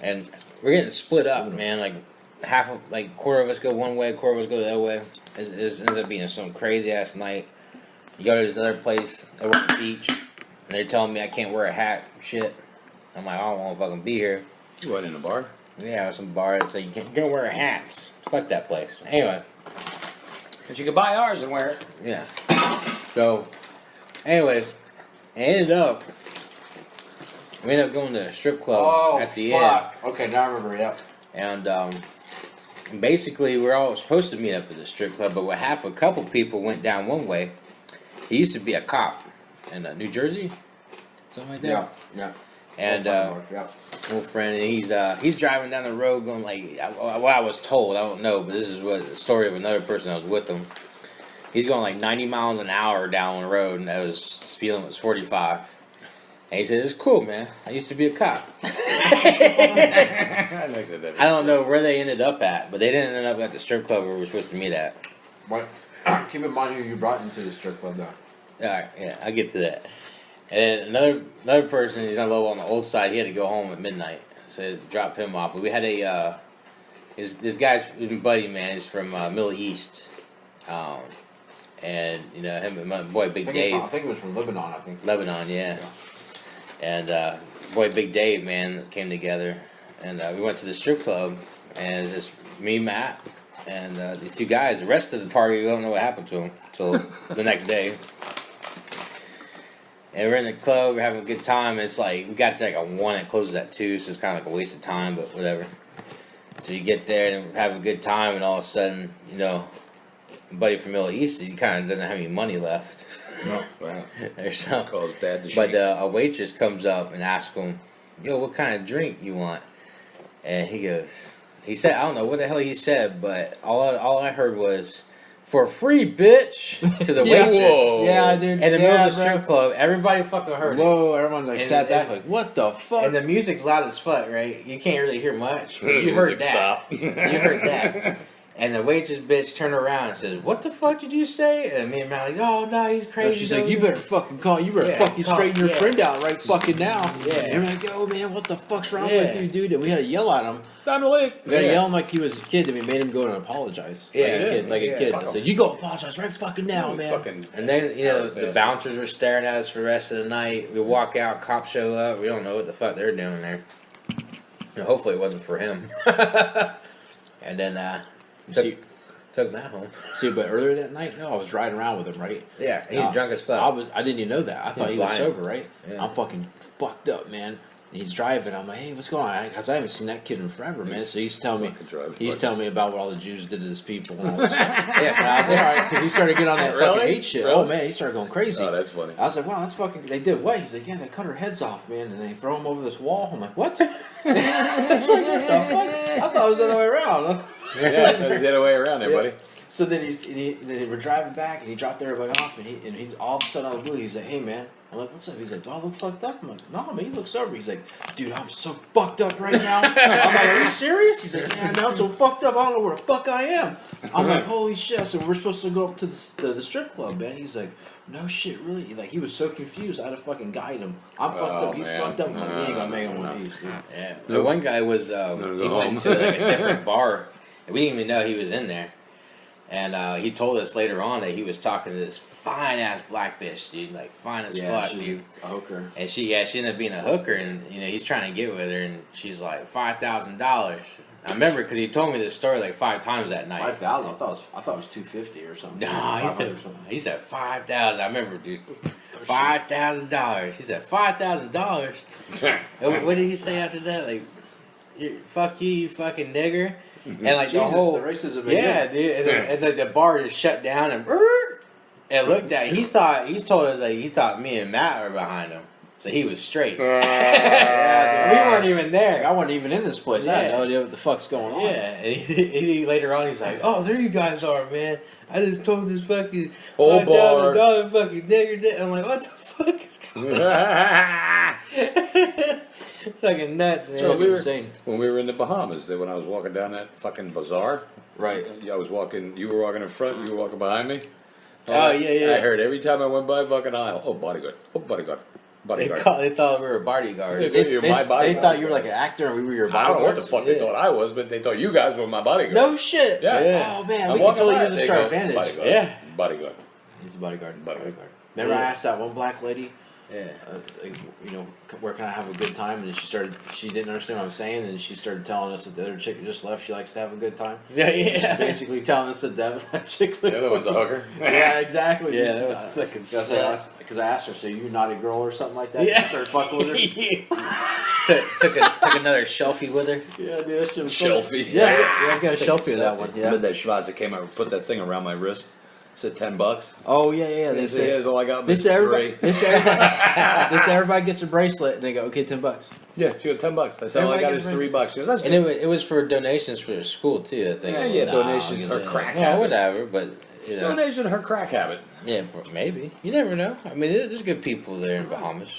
B: and we're getting split up, man. Like half of like quarter of us go one way, quarter of us go the other way. It ends up being some crazy ass night. You go to this other place over at the beach, and they're telling me I can't wear a hat. And shit. I'm like, I don't want to fucking be here.
D: You went in a bar?
B: Yeah, some bar that say you can't wear hats. Fuck that place. Anyway,
C: But you could buy ours and wear it.
B: yeah. So, anyways, I ended up. We ended up going to a strip club at the end.
A: Okay, now I remember. Yep.
B: And basically, we're all supposed to meet up at the strip club, but what happened, a couple people went down one way. He used to be a cop in New Jersey, something like that.
A: Yeah. Yeah.
B: And
A: Yep.
B: old friend, and he's driving down the road going like, what I was told, I don't know, but this is what the story of another person that was with him. He's going like 90 miles an hour down the road, and that was speed limit was 45. And he said, "It's cool, man. I used to be a cop." I don't know where they ended up at, but they didn't end up at the strip club where we were supposed to meet at.
A: What? Keep in mind who you brought into the strip club, though.
B: All right, yeah, I'll get to that. And then another person, he's on low on the old side. He had to go home at midnight, so I had to drop him off. But we had this guy's buddy, man. He's from Middle East, and you know him and my boy Big Dave.
A: I think it was from Lebanon. I think.
B: Lebanon, yeah. And boy Big Dave, man, came together, and we went to the strip club, and it was just me, Matt, and these two guys. The rest of the party, we don't know what happened to them until the next day. And we're in the club, we're having a good time. It's like, we got to like a 1, it closes at 2, so it's kind of like a waste of time, but whatever. So you get there and have a good time, and all of a sudden, you know, a buddy from Middle East, he kind of doesn't have any money left.
C: No, wow.
B: Or something.
C: Calls dad the
B: But
C: sheep.
B: a waitress comes up and asks him, "Yo, what kind of drink you want?" And he said, I don't know what the hell he said, but all I heard was, "For free, bitch," to the
A: Yeah.
B: waitress.
D: Whoa.
A: Yeah, dude.
B: In the middle of the
A: bro.
B: strip club, everybody fucking heard it.
A: Whoa! Everyone's like
B: And-
A: sat back
B: and-
A: like, what the fuck?
B: And the music's loud as fuck, right? You can't really hear much. But you
D: Music
B: heard that.
D: stop.
B: You heard that. And the waitress bitch turned around and said, "What the fuck did you say?" And me and Matt like, "Oh no, he's crazy."
A: She's like, you better fucking call. You better
B: Yeah,
A: fucking
B: call-
A: straighten your
B: yeah.
A: friend out right fucking now.
B: Yeah.
A: And we're like, yo, man, what the fuck's wrong
B: Yeah.
A: with you, dude? And we had to yell at him.
D: Time to leave.
A: We had to
B: Yeah.
A: yell him like he was a kid, and we made him go and apologize.
B: Yeah,
A: like a kid. Like
B: yeah,
A: a kid.
D: fuck
A: I
D: him.
A: said, you go apologize right fucking now, man.
D: Fucking
B: And then, you know, the
D: Bastard.
B: bouncers were staring at us for the rest of the night. We walk out, cops show up. We don't know what the fuck they're doing there. And hopefully it wasn't for him. And then took Matt home.
A: See, but earlier that night, no, I was riding around with him, right?
B: Yeah, he
A: No,
B: was drunk as fuck.
A: I didn't even know that. I thought he was
B: blind.
A: sober, right?
B: Yeah.
A: I'm fucking fucked up, man. And he's driving. I'm like, hey, what's going on? Because I haven't seen that kid in forever, man. So he's telling me,
C: Fucking driving.
A: he's telling me about what all the Jews did to his people and all this stuff.
B: Yeah.
A: And I was like, all right, because he started getting on that
D: Really?
A: fucking hate shit.
D: Really?
A: Oh man, he started going crazy.
D: Oh, that's funny.
A: I was like, wow, that's fucking. They did what? He's like, yeah, they cut her heads off, man, and they throw them over this wall. I'm like, what? It's like, what the fuck? I thought it was the other way around.
D: Yeah, it's the other way around there, buddy.
A: So then then we're driving back, and he dropped everybody off, and he's all of a sudden out of the blue, he's like, hey man, I'm like, what's up? He's like, do I look fucked up? I'm like, no man, you look sober. He's like, dude, I'm so fucked up right now. I'm like, are you serious? He's like, yeah, man, I'm so fucked up, I don't know where the fuck I am. I'm like, holy shit. So we're supposed to go up to the strip club, man. He's like, no shit, really? Like, he was so confused, I had to fucking guide him. I'm fucked
D: Oh,
A: up, he's
D: man.
A: fucked up. I'm like, you ain't gonna make him
D: No.
A: one piece, dude.
B: Yeah. The one guy was, he
C: go
B: went to like a different bar. And we didn't even know he was in there. And he told us later on that he was talking to this fine ass black bitch, dude, like fine as fuck, dude.
A: a hooker.
B: And she ended up being a hooker, and you know he's trying to get with her, and she's like $5,000. I remember because he told me this story like 5 times that night.
A: 5,000. I thought it was $250 or something.
B: No,
A: 500 or something.
B: he said 5,000. I remember, dude, $5,000. He said $5,000. What did he say after that? Like, fuck you, you fucking nigger. And like
A: Jesus,
B: the whole
A: the racism.
B: yeah, dude, and the bar just shut down and looked at. He told us like he thought me and Matt were behind him, so he was straight.
A: Yeah,
B: we weren't even there.
A: I wasn't even in this place. I had no idea what the fuck's going on.
B: Yeah, and he later on he's like, "Oh, there you guys are, man. I just told this fucking
D: Oh, bar.
B: $5,000 fucking nigger." I'm like, "What the fuck is going on?" Fucking nuts, man.
A: It's
D: Well,
A: fucking
D: we were-
A: insane.
D: When we were in the Bahamas, when I was walking down that fucking bazaar,
A: Right.
D: I was walking. You were walking in front. You were walking behind me.
B: Oh, yeah, yeah.
D: I heard every time I went by fucking aisle. Oh, bodyguard. Oh, bodyguard. bodyguard.
B: They thought we were bodyguards.
D: Yeah, you're my
A: They
D: bodyguard.
A: thought you were like an actor and we were your
D: I don't know what
A: bodyguards.
D: the fuck they
B: Yeah.
D: thought I was, but they thought you guys were my bodyguard.
A: No shit.
D: Yeah.
B: Yeah.
A: Oh man,
D: I'm
A: we can
D: walking
A: totally
D: by,
A: use this
D: they
A: to our
D: go,
A: advantage.
D: Bodyguard.
B: Yeah.
D: Bodyguard.
A: He's a bodyguard.
D: Bodyguard.
A: Remember I
B: Yeah.
A: asked that one black lady,
B: Yeah.
A: like, where can I have a good time? And she didn't understand what I'm saying, and she started telling us that the other chick who just left, she likes to have a good time.
B: Yeah,
A: She's
B: yeah.
A: basically telling us that that chick.
D: The other one's a hooker.
A: Yeah, exactly.
B: Yeah, that was fucking
A: Because I asked her, so you a naughty girl or something like that?
B: Yeah.
A: You started fucking with her.
B: took another selfie with her.
A: Yeah, dude, that shit was
C: Shelfie.
A: funny. Yeah, I got a selfie of that one. Yeah.
C: Remember that Schwarz that came out and put that thing around my wrist? Said $10.
A: Oh yeah.
C: They
A: They
C: said,
A: say
C: here's all I got.
A: they
C: Mr.
A: say everybody.
C: Three.
A: They say everybody. They say everybody gets a bracelet, and they go, okay, $10.
C: Yeah, she got $10. I said, all I
A: Everybody
C: got
A: gets
C: is
A: a
C: $3. She goes, that's
B: And
C: good.
B: it was for donations for their school too. I think.
C: Yeah,
B: Nah,
C: donations or
B: yeah.
C: crack
B: Yeah,
C: habit.
B: whatever. But you know,
C: Donation to her crack habit.
B: yeah, maybe you never know. I mean, there's good people there in Bahamas.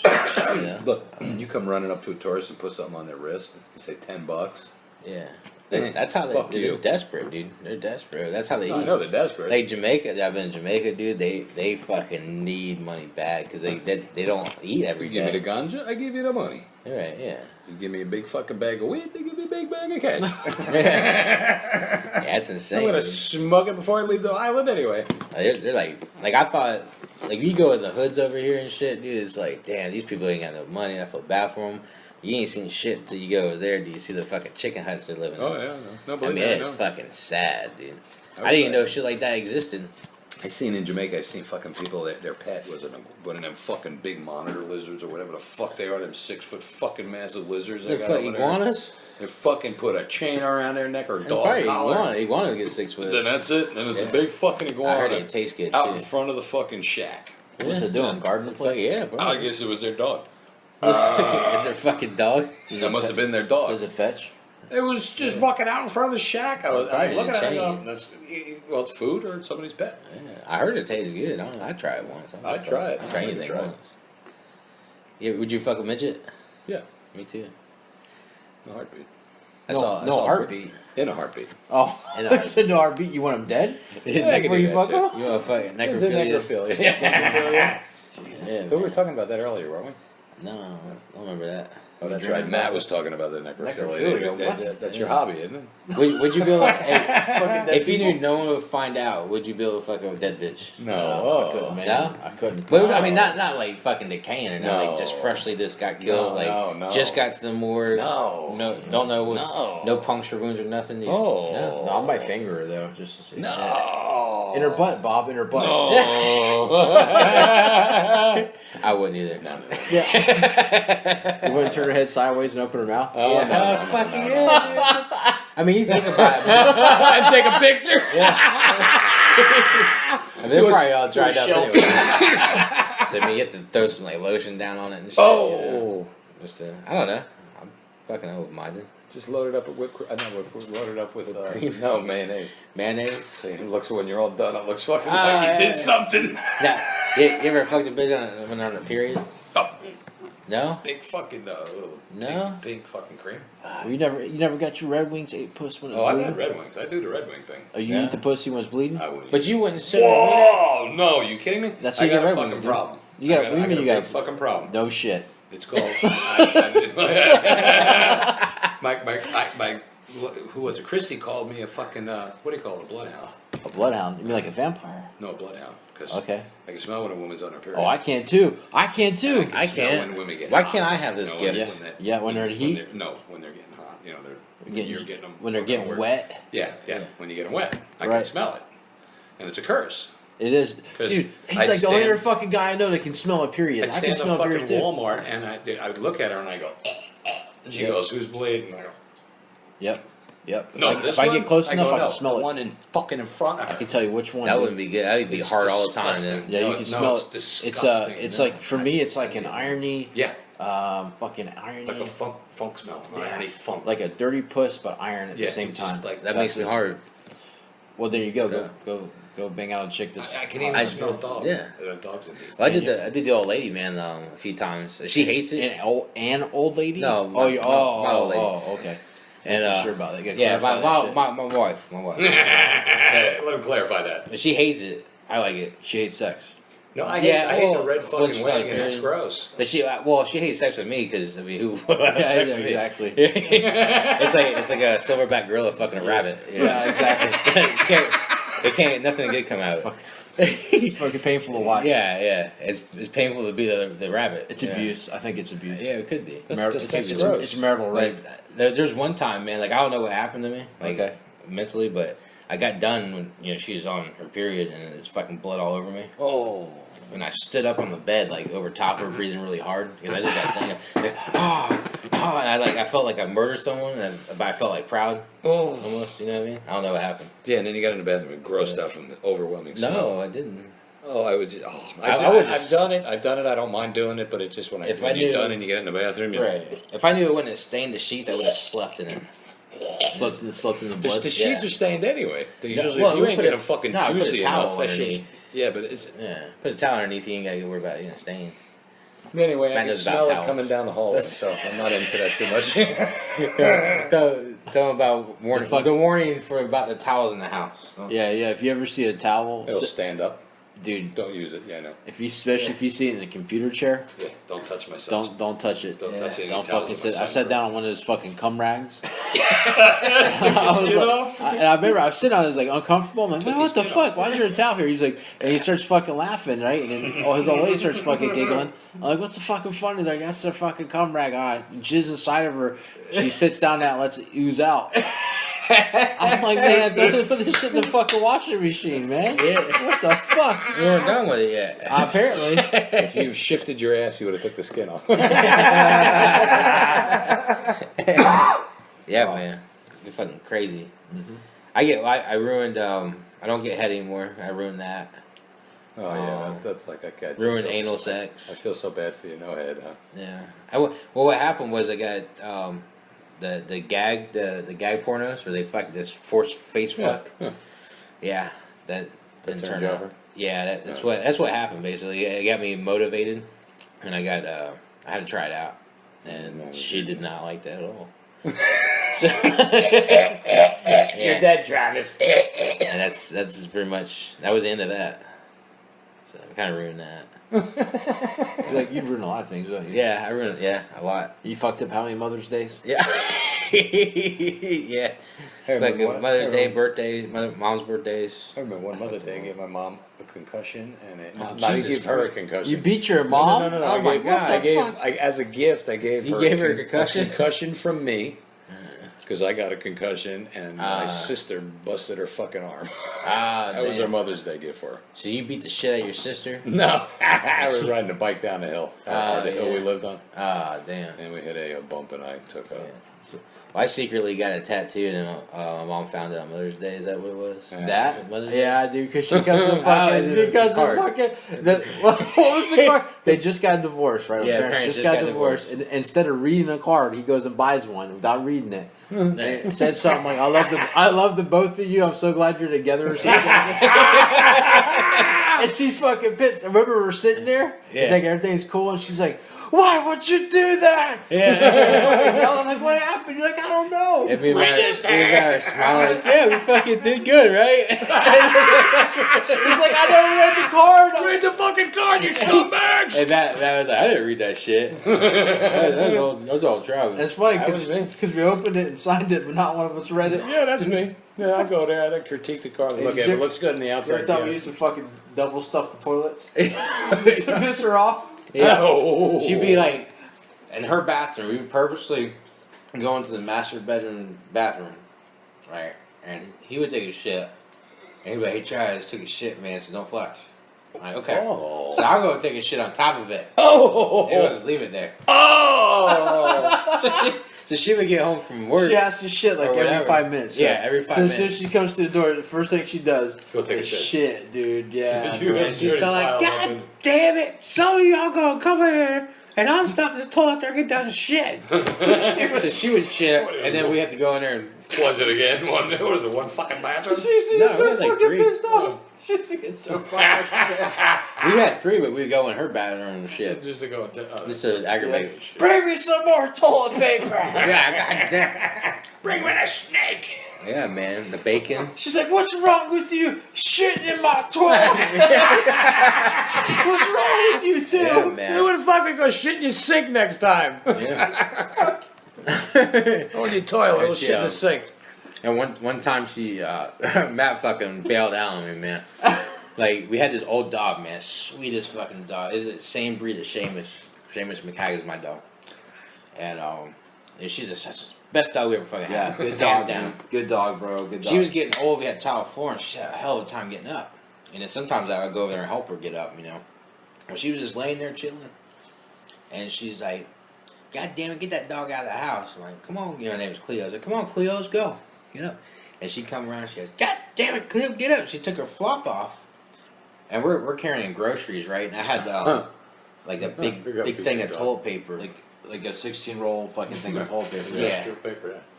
B: You know?
C: Look, you come running up to a tourist and put something on their wrist and say $10.
B: Yeah,
C: Hey,
B: that's how
C: fuck
B: they're
C: you.
B: desperate, dude. They're desperate. That's how they
C: I
B: eat.
C: know they're desperate.
B: Like Jamaica, I've been in Jamaica, dude. They fucking need money bad because they don't eat every
C: you give me
B: day.
C: the ganja, I give you the money.
B: Right? Yeah.
C: You give me a big fucking bag of weed, they give me a big bag of cash.
B: Yeah, that's insane.
C: I'm gonna
B: dude.
C: smoke it before I leave the island anyway.
B: They're like I thought, like you go in the hoods over here and shit, dude. It's like, damn, these people ain't got no money. I feel bad for them. You ain't seen shit till you go over there. Do you see the fucking chicken huts they're living in?
C: Oh yeah, no
B: I
C: believe
B: mean,
C: that.
B: it's
C: No.
B: fucking sad, dude.
C: I
B: I didn't even
C: bet.
B: know shit like that existed.
C: I seen in Jamaica, I seen fucking people that their pet was one of them fucking big monitor lizards or whatever the fuck they are, them 6 foot fucking massive lizards. They
B: The
C: got
B: fuck
C: over there.
B: iguanas?
C: They fucking put a chain around their neck or a
B: And
C: dog
B: probably
C: collar.
B: iguana get 6 foot.
C: Then that's it. Then it's
B: Yeah.
C: a big fucking iguana
B: I heard it tastes good
C: out
B: too.
C: in front of the fucking shack.
A: What's it doing? Guarding the
B: Fuck
A: place?
B: yeah, bro.
C: I guess it was their dog.
B: Is there fucking dog?
C: That must have been their dog.
A: Does it fetch?
C: It was just fucking out in front of the shack. I was
B: Probably
C: looking at it.
B: chain.
C: I go, well, it's food or it's somebody's pet.
B: Yeah, I heard it tastes good. I don't know. I try it once.
C: I'd try it.
B: I try
C: I'd
B: anything
C: try it.
B: once. Yeah, would you fuck a midget?
C: Yeah,
B: Me too.
C: in a heartbeat.
B: I saw
A: no heartbeat.
C: In a heartbeat.
A: Oh,
B: In a
A: I said no heartbeat. You want him dead?
C: Yeah, I can
A: Before
C: do
A: you
C: that,
A: fuck
C: too.
A: him?
B: You want to fuck
C: The
B: necrophilia?
C: necrophilia.
B: Yeah,
D: We were talking about that earlier, weren't we?
B: no, I don't remember that.
C: Oh, that's
A: Dreaming
C: right. Matt
A: about
C: was talking about the necrophilia.
A: Necrophilia,
C: That's
B: what?
C: your hobby, isn't it?
B: Would you be able? Hey,
A: Fucking
B: if you knew no one would find out, would you be able to fuck a dead bitch?
A: I couldn't, man.
B: No?
A: I couldn't.
B: But I mean, not like fucking decaying or not, like just
C: No.
B: freshly just got killed, like
C: no.
B: just got to the morgue.
C: No.
B: Don't know what.
C: No.
B: No puncture wounds or nothing.
C: No.
A: No, I might finger her though, just to see.
C: No.
A: In her butt, Bob. In her butt.
B: I wouldn't either.
C: No.
A: Yeah. You wouldn't turn her head sideways and open her mouth.
C: Oh, no.
B: Fuck yeah. I mean, you think about it. Man.
C: And take a picture.
B: I mean, they're
C: Do a-
B: probably all
C: do a
B: dried up
C: shelfie.
B: anyway. So I mean, you have to throw some like lotion down on it and shit.
C: Oh.
B: You know? Just to, I don't know. I'm fucking open-minded.
C: Just load it up with whipped cream. Load it up with
B: cream.
C: no mayonnaise.
B: Mayonnaise.
C: So it looks when you're all done, it looks fucking
B: Ah,
C: like you
B: yeah,
C: did
B: yeah.
C: something.
B: Now, you ever fucked a bitch when they're on a period?
C: Oh,
B: No.
C: big fucking
B: No?
C: pink fucking cream.
A: You never got your Red Wings ate pussy when it
C: Oh,
A: was
C: I've
A: bleeding?
C: had Red Wings. I do the Red Wing thing.
A: Oh, you
B: Yeah.
A: eat the pussy when it's bleeding?
C: I wouldn't.
B: But you wouldn't sit there.
C: Whoa! No, you kidding me?
A: That's
C: I
A: what you
C: got
A: get
C: a
A: Red
C: fucking
A: Wings, dude.
C: problem.
A: You got-
C: I
A: what do you mean
C: got
A: you
C: a
A: got
C: big
A: a-
C: fucking problem.
A: No shit.
C: It's called. my who was it? Christy called me a fucking what do you call it? A bloodhound?
A: A bloodhound? You mean like a vampire?
C: No, a bloodhound. Because
A: Okay.
C: I can smell when a woman's on her period.
A: Oh, I can too. I can too.
B: I
C: smell
B: can't.
C: when women get
B: Why
C: hot.
B: can't I have this
C: No,
B: gift?
C: it's when they-
A: Yeah, when they're in heat?
C: when they're getting hot. You know, they're
A: Getting-
C: you're getting them
A: when they're getting
C: fucking
A: wet.
C: Yeah, when you get them wet, I can
A: Right.
C: smell it, and it's a curse.
A: It is,
C: 'Cause
A: dude. He's
C: I
A: like the only
C: stand-
A: other fucking guy I know that can smell a period.
C: I'd
A: I
C: stand
A: can
C: in
A: smell
C: a
A: a period
C: fucking
A: too.
C: Walmart, and I would look at her and I go, and she
A: Yeah.
C: goes, "Who's bleeding?" And I go,
A: Yep. Yep.
C: "No,
A: if
C: this
A: I
C: one."
A: get close
C: I
A: enough,
C: go,
A: I can
C: "No,
A: smell
C: the
A: it.
C: one in fucking in front of her.
A: I can tell you which one.
B: That wouldn't be good. That'd be
C: It's
B: hard all the time.
C: disgusting.
B: Then.
A: Yeah, you
C: No,
A: can
C: no,
A: smell
C: it's
A: it.
C: disgusting.
A: It's like for me, it's like an irony.
C: Yeah,
A: Fucking irony.
C: like a funk smell,
A: Yeah.
C: irony funk.
A: Like a dirty puss, but iron at
C: yeah,
A: the same
C: just
A: time.
C: like
B: That makes me hard.
A: Well, there you go.
B: Yeah.
A: Go bang out a chick. This.
C: I can even
B: I-
C: smell dog.
B: yeah.
C: Dogs in here.
B: Well, I did the old lady man a few times. She hates it.
A: An old lady.
B: No,
A: Oh,
B: my-
A: you.
B: my
A: Oh,
B: old lady.
A: oh, okay.
B: And
A: Not too sure about that. You gotta
B: yeah,
A: clarify that shit.
B: my wife.
C: Let him clarify that.
B: But she hates it. I like it.
A: She hates sex.
C: No, I
B: Yeah,
C: hate the
B: well,
C: red
B: well,
C: fucking
B: she's like,
C: wagon. That's gross.
B: But she hates sex with me because I mean, who would have
A: Yeah,
B: sex with me?
A: exactly.
B: it's like a silverback gorilla fucking a rabbit. You know?
A: Yeah, exactly.
B: it can't nothing good come out of it.
A: It's fucking painful to watch.
B: Yeah. It's painful to be the rabbit.
A: It's
B: you know?
A: abuse. I think it's abuse.
B: Yeah, it could be.
C: That's
A: It's
C: gross.
A: marital rape.
B: Like there's one time, man. Like I don't know what happened to me, like
A: Okay.
B: mentally, but I got done when she was on her period and there's fucking blood all over me.
A: Oh.
B: And I stood up on the bed, like over top of her, breathing really hard because I just got done. And I felt like I murdered someone, but I felt like proud almost. You know what I mean? I don't know what happened.
C: Yeah, and then you got in the bathroom and grossed out from the overwhelming smell.
B: No, I didn't.
C: Oh, I would.
B: I would
C: I've
B: just-
C: done it. I've done it. I don't mind doing it, but it just when
B: If
C: when
B: I
C: you're
B: knew-
C: done and you get in the bathroom, you
B: Right. If I knew it wouldn't have stained the sheets, I would have slept in it.
A: Slept in the
C: The,
A: blood.
C: the sheets
B: Yeah.
C: are stained anyway. They
B: No,
C: usually,
B: well,
C: you
B: we
C: ain't
B: put
C: get
B: a-
C: them fucking
B: no, I put a
C: juicy
B: towel
C: enough. That shit-
B: underneath.
C: Yeah, but it's
B: Yeah. Put a towel underneath you, you ain't got to worry about stains.
C: anyway. I
B: Matt
C: can
B: knows about
C: smell it
B: towels.
C: coming down the hallway, so I'm not into that too much.
B: Tell them about warning.
A: fuck-
B: The warning for about the towels in the house. So.
A: Yeah. If you ever see a towel,
C: It'll stand up.
A: dude,
C: Don't use it. Yeah, no.
A: especially if you see it in the computer chair,
C: Yeah, don't touch myself.
A: don't touch it.
C: Don't touch any
A: Don't
C: towels
A: fucking
C: on
A: sit.
C: my
A: I
C: son,
A: sat
C: bro.
A: down on one of those fucking cum rags.
C: Took
A: I was
C: the skin
A: like-
C: off.
A: and I remember I was sitting on it, I was like uncomfortable. I'm like,
C: Took
A: man, what
C: the
A: the
C: skin
A: fuck? Why is there a towel here? He's like, and he starts fucking laughing, right? And then his old lady starts fucking giggling. I'm like, what's the fucking funny? He's like, that's the fucking cum rag. All right, jizz inside of her. She sits down now, and lets it ooze out. I'm like, man, don't put this shit in the fucking washing machine, man.
B: Yeah.
A: What the fuck?
B: We weren't done with it yet.
A: Apparently.
C: If you shifted your ass, you would have took the skin off.
B: Yeah, man. You're fucking crazy. I ruined. I don't get head anymore. I ruined that.
C: Oh yeah, that's like I got
B: Ruined anal sex.
C: I feel so bad for you. No head, huh?
B: Yeah. Well, what happened was I got the gag pornos where they fuck this forced face fuck.
C: Yeah.
B: Yeah, that didn't
C: turned
B: turn
C: you
B: out.
C: over?
B: Yeah, that's what happened basically. It got me motivated, and I had to try it out, and she did not like that at all. So,
C: You're dead, Travis.
B: and that's pretty much that was the end of that. So I kind of ruined that.
A: Like, you'd ruin a lot of things, don't you?
B: Yeah, I ruined a lot.
A: You fucked up how many Mother's Days?
B: Yeah, yeah. Like Mother's Day, birthday, mom's birthdays.
C: I remember one Mother's Day, I gave my mom a concussion, and it,
A: Oh,
C: not
A: Jesus
C: give her a
A: Christ.
C: concussion.
A: You beat your mom?
C: No.
A: Oh
C: I
A: my
C: gave,
A: god!
C: I gave as a gift. I gave
B: You
C: her.
B: gave her a concussion?
C: concussion from me, because I got a concussion, and my
B: Ah.
C: sister busted her fucking arm.
B: Ah,
C: That was
B: damn.
C: her Mother's Day gift for her.
B: So you beat the shit out of your sister?
C: No, I was riding a bike down the hill, the hill we
B: yeah.
C: lived on,
B: Ah, damn.
C: and we hit a bump, and I took a.
B: Well, I secretly got a tattoo, and my mom found it on Mother's Day. Is that what it was?
C: Yeah.
A: That?
B: Mother's Day?
A: Yeah, dude, because she got some fucking.
B: Oh,
A: She got some
B: card.
A: fucking. What was the card? They just got divorced, right?
B: Yeah,
A: Parents
B: parents just got divorced.
A: And instead of reading a card, he goes and buys one without reading it. And it said something like, I love the both of you. I'm so glad you're together," or something. And she's fucking pissed. I remember we're sitting there,
B: Yeah.
A: I think everything's cool, and she's like, "Why would you do that?"
B: Yeah.
A: She's fucking yelling, I'm like, "What happened?" You're like, "I don't know."
B: And we were smiling like, yeah, we fucking did good, right?
A: He's like, "I never read the card." I'm
C: Read the fucking card, you scumbags!
B: And that was like, I didn't read that shit. That was all Travis.
A: It's funny
C: That was me.
A: because we opened it and signed it, but not one of us read it.
C: Yeah, that's me. Yeah, I go there, I critique the card. Look, if it looks good on the outside.
A: Every time we
C: yeah.
A: used to fucking double stuff the toilets just to piss her off.
B: Yeah.
C: Oh.
B: She'd be like, in her bathroom, we would purposely go into the master bedroom bathroom, right? And he would take a shit. And he'd be like, "Hey, Travis, took a shit, man, so don't flush." I'm like, okay.
C: Oh.
B: So I'll go take a shit on top of it.
C: Oh.
B: And we'll just leave it there.
C: Oh.
B: So she would get home from work.
A: She has to shit like
B: Or
A: every
B: whatever.
A: 5 minutes.
B: Yeah, every 5
A: so as soon
B: minutes.
A: as she comes to the door, the first thing she does
C: Go take a
A: is
C: shit.
A: shit, dude. Yeah.
C: You-
B: And she's still like,
C: Pile
B: "God
C: open.
B: damn it, some of y'all gonna come here and I'll stop this toilet there and get down to shit." So she would shit, and then we have to go in there and
C: Was it again? What was it? One fucking bathroom?
A: She's
B: No,
A: so
B: we had like
A: fucking
B: 3.
A: pissed off. She's getting so fucking pissed.
B: we had 3, but we'd go in her bathroom and shit.
C: Just to go.
B: Just to aggravate.
A: Bring me some more toilet paper.
B: Yeah, goddamn.
C: Bring me a snake.
B: Yeah, man. The bacon.
A: She's like, "What's wrong with you? Shitting in my toilet." What's wrong with you too?
B: Yeah,
D: Say,
B: man.
D: where the fuck we go shit in your sink next time?
B: Yeah.
D: Go in your toilet, we'll
B: She,
D: shit in the sink.
B: And one time she Matt fucking bailed out on me, man. Like we had this old dog, man, sweetest fucking dog. Is it same breed as Seamus? Seamus McHagg is my dog, and she's such best dog we ever fucking
A: Yeah,
B: had.
A: good
B: Hands
A: dog,
B: down.
A: man. Good dog, bro. Good dog.
B: She was getting old. We had tile floor, and she had a hell of a time getting up. And then sometimes I would go over there and help her get up, you know. Well, she was just laying there chilling, and she's like, "God damn it, get that dog out of the house!" I'm like, "Come on," you know, her name was Cleo. I was like, "Come on, Cleo, let's go, get up." And she come around, she goes, "God damn it, Cleo, get up!" She took her flop off, and we're carrying groceries, right? And I had like a big thing of toilet paper,
A: like a 16-roll fucking thing of toilet paper.
B: Yeah.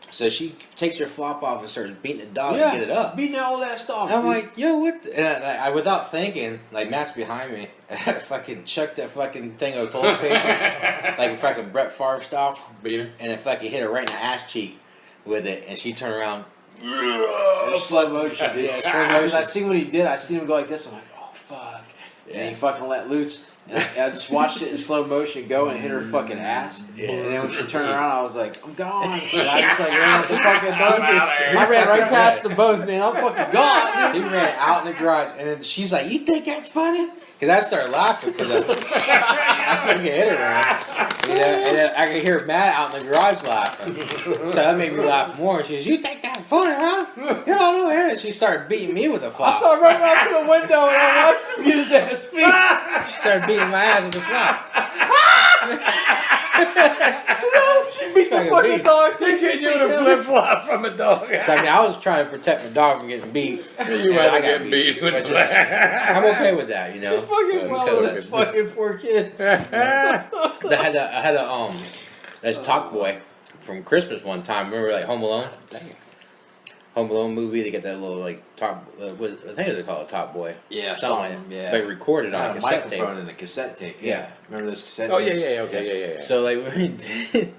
B: So she takes her flop off and starts beating the dog
A: Yeah,
B: to get it up.
A: beating all that stuff.
B: I'm like, yo, what? And I, without thinking, like Matt's behind me, I fucking chucked that fucking thing of toilet paper, like a fucking Brett Favre style,
D: Beat her.
B: and it fucking hit her right in the ass cheek with it, and she turned around.
A: slow motion, dude.
B: Yeah, slow
A: Because I
B: motion.
A: seen what he did. I seen him go like this. I'm like, oh fuck. And he fucking let loose. And I just watched it in slow motion go and hit her fucking ass. And then when she turned around, I was like, I'm gone. And I just like ran out the fucking boat. I ran right past them both, man. I'm fucking gone,
B: He
A: dude.
B: ran out in the garage, and then she's like, "You think that's funny?" Because I started laughing because I fucking hit her, man. You know, and then I could hear Matt out in the garage laughing. So that made me laugh more. And she goes, "You think that's funny, huh? Get on over here." And she started beating me with a
A: I
B: flop.
A: saw him running out to the window and I watched him get his ass beat.
B: She started beating my ass with a flop.
A: She beat the
B: Fucking
A: fucking
B: beat.
A: dog.
D: They get you with a flip flop from a dog.
B: So I mean, I was trying to protect my dog from getting beat.
D: You
B: And
D: might
B: I
D: have
B: got
D: getting beat with
B: Which
D: the
B: is- I'm okay with that, you know.
A: She's fucking
B: It's
A: well
B: good.
A: with that fucking poor kid.
B: I had a this Talk Boy from Christmas one time. Remember like Home Alone? Home Alone movie. They get that little like top. What, I think they call it Top Boy.
A: Yeah,
B: something like
A: something,
B: that.
A: yeah.
B: But recorded on
A: On
B: a
A: a
B: cassette tape.
A: microphone and a cassette tape.
B: Yeah.
A: Remember this cassette
D: Oh
A: tape?
D: yeah, okay, yeah.
B: So like what we did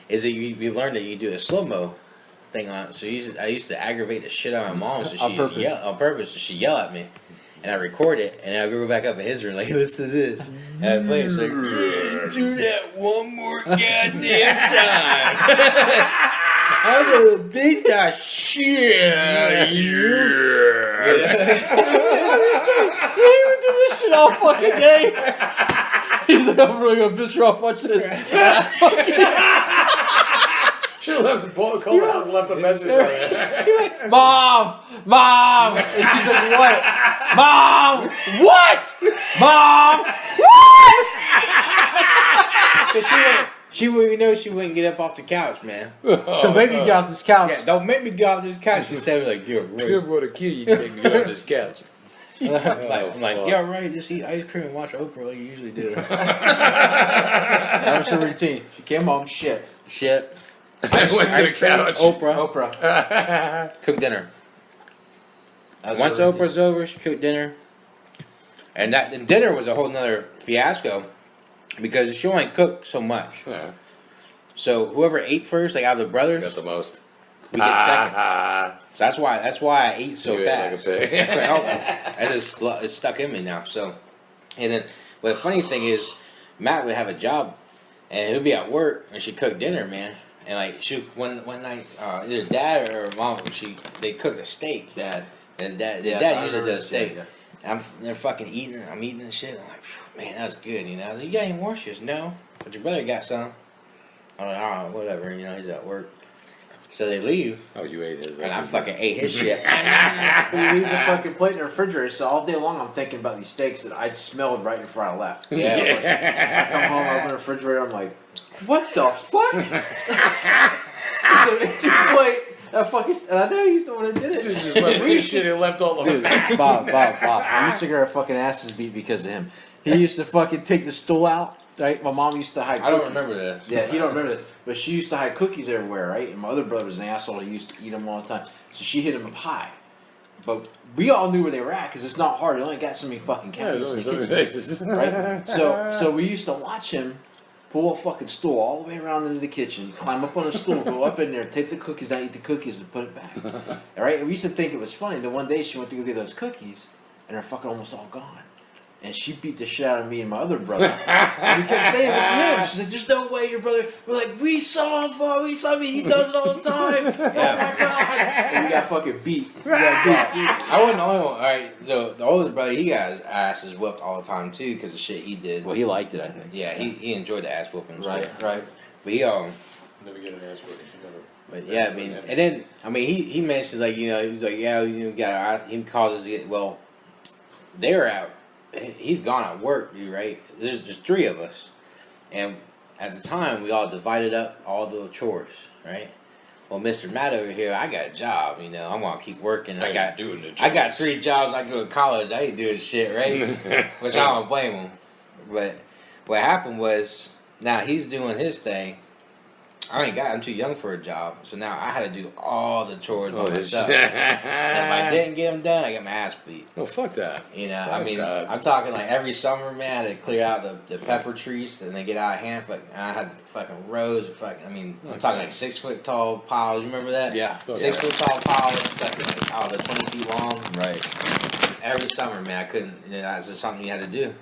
B: is that we learned that you do a slow mo thing on it. So I used to aggravate the shit out of my mom. So
A: On
B: she
A: purpose.
B: on purpose. So she yell at me. And I record it, and I go back up in his room, like, listen to this. And I play it, it's like, do that one more goddamn time. I'm gonna beat that shit out of you.
A: He would do this shit all fucking day. He's like, I'm really gonna piss her off. Watch this.
D: She left the call house, left a message on it.
A: Mom! And she's like, what? Mom! What? Mom! What?
B: Because she wouldn't get up off the couch, man.
A: The baby get off this couch.
B: Yeah, don't make me get off this couch. She said, like, you're
D: You're
B: right.
D: going to kill you. Take me off this couch.
B: I'm like,
D: fuck.
B: yeah, right. Just eat ice cream and watch Oprah like you usually do.
A: That was her routine. She came home, shit.
B: Shit.
D: I went to the
B: Ice cream,
D: couch.
B: Oprah. Cook dinner.
A: That's
B: Once
A: her routine.
B: Oprah's over, she cooked dinner. And dinner was a whole nother fiasco because she only cooked so much.
D: Yeah,
B: So whoever ate first, like out of the brothers,
D: got the most.
B: we get second.
D: Ah,
B: So that's why I ate so
D: You ate like a
B: fast.
D: pig.
B: It's stuck in me now. So, and then, but the funny thing is, Matt would have a job, and he'd be at work, and she'd cook dinner, man. And like one night, either dad or mom, they cooked a steak.
A: Dad.
B: And dad
A: Yes, I
B: usually
A: remember
B: does
A: this,
B: steak.
A: yeah.
B: And they're fucking eating. I'm eating the shit. I'm like, man, that was good. You know, I was like, you got any more? She goes, no, but your brother got some. I'm like, oh, whatever. You know, he's at work. So they leave,
D: oh, you ate his.
B: and I fucking ate his shit.
A: He leaves a fucking plate in the refrigerator, so all day long I'm thinking about these steaks that I'd smelled right before I left.
B: Yeah.
A: I come home, I open the refrigerator, I'm like, what the fuck? It's an empty plate. That fucking, and I know he's the one that did
D: You
A: it.
D: just left this shit and left all the fat.
A: Bob. I used to get our fucking asses beat because of him. He used to fucking take the stool out, right? My mom used to hide
B: I don't
A: cookies.
B: remember this.
A: Yeah, you don't remember this. But she used to hide cookies everywhere, right? And my other brother was an asshole. He used to eat them all the time. So she hid them up high. But we all knew where they were at because it's not hard. They only got so many fucking cabinets in the kitchen. Right? So we used to watch him pull a fucking stool all the way around into the kitchen, climb up on a stool, go up in there, take the cookies down, eat the cookies, and put it back. All right? And we used to think it was funny. Then one day she went to go get those cookies, and they're fucking almost all gone. And she beat the shit out of me and my other brother. And we kept saying it was him. She's like, "There's no way your brother." We're like, "We saw him, we saw him. He does it all the time." Oh my god! And we got fucking beat. We got beat.
B: I wasn't the only one. All right, the older brother, he got his asses whipped all the time too because of shit he did.
A: Well, he liked it, I think.
B: Yeah, he enjoyed the ass whoopings.
A: Right, right.
B: But
D: Never get an ass whipping. Never.
B: but yeah, I mean, and then he mentioned like he was like he causes it. Well, they're out. He's gone at work, dude. Right? There's just 3 of us, and at the time we all divided up all the chores. Right? Well, Mr. Matt over here, I got a job. I'm gonna keep working. I got 3 jobs. I go to college. I ain't doing shit, right? Which I don't blame him. But what happened was now he's doing his thing. I'm too young for a job, so now I had to do all the chores by myself. And if I didn't get them done, I got my ass beat.
D: Oh, fuck that.
B: I'm talking like every summer, man, I had to clear out the pepper trees and they get out of hand. I had fucking rows of I'm talking like 6 foot tall piles. You remember that?
A: Yeah.
B: 6 foot tall piles, fucking, they're 20 feet long.
A: Right.
B: Every summer, man, I couldn't. That's just something you had to do.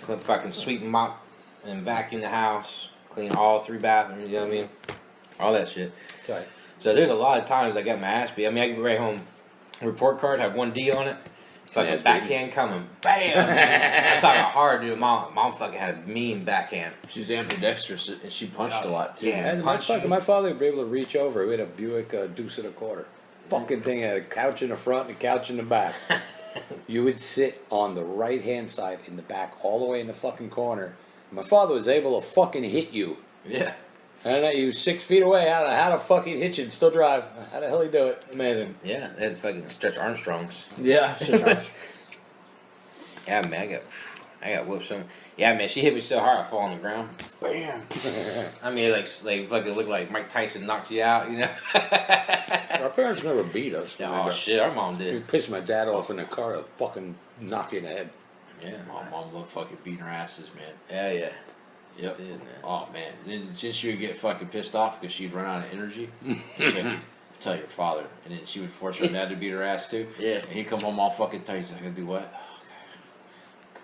B: Couldn't fucking sweep and mop and vacuum the house. Clean all 3 bathrooms, you know what I mean? All that shit.
D: Okay.
B: So there's a lot of times I got my ass beat. I can write home report card, have 1D on it. Fucking backhand coming. Bam! I'm talking hard, dude. Mom fucking had a mean backhand.
A: She's ambidextrous and she punched a lot too.
B: Yeah.
D: And my father would be able to reach over. We had a Buick Deuce and a quarter. Fucking thing had a couch in the front and a couch in the back. You would sit on the right hand side in the back, all the way in the fucking corner. My father was able to fucking hit you.
B: Yeah.
D: And you was 6 feet away. How to fucking hit you and still drive? How the hell he do it? Amazing.
B: Yeah, they had fucking Stretch Armstrongs.
A: Yeah.
B: Yeah, man, I got whooped some. Yeah, man, she hit me so hard I fall on the ground. Bam. like fucking look like Mike Tyson knocks you out,
D: Our parents never beat us.
B: Oh shit, our mom
D: We
B: did.
D: pissed my dad off in the car to fucking knock you in the head.
B: Yeah.
A: My mom loved fucking beating her asses, man.
B: Yeah, yeah.
A: Yep.
B: Did, man.
A: Oh man. Then she would get fucking pissed off because she'd run out of energy. She'd like, tell your father, and then she would force her dad to beat her ass too.
B: Yeah.
A: And he'd come home all fucking tight. He's like, "I gotta do what?"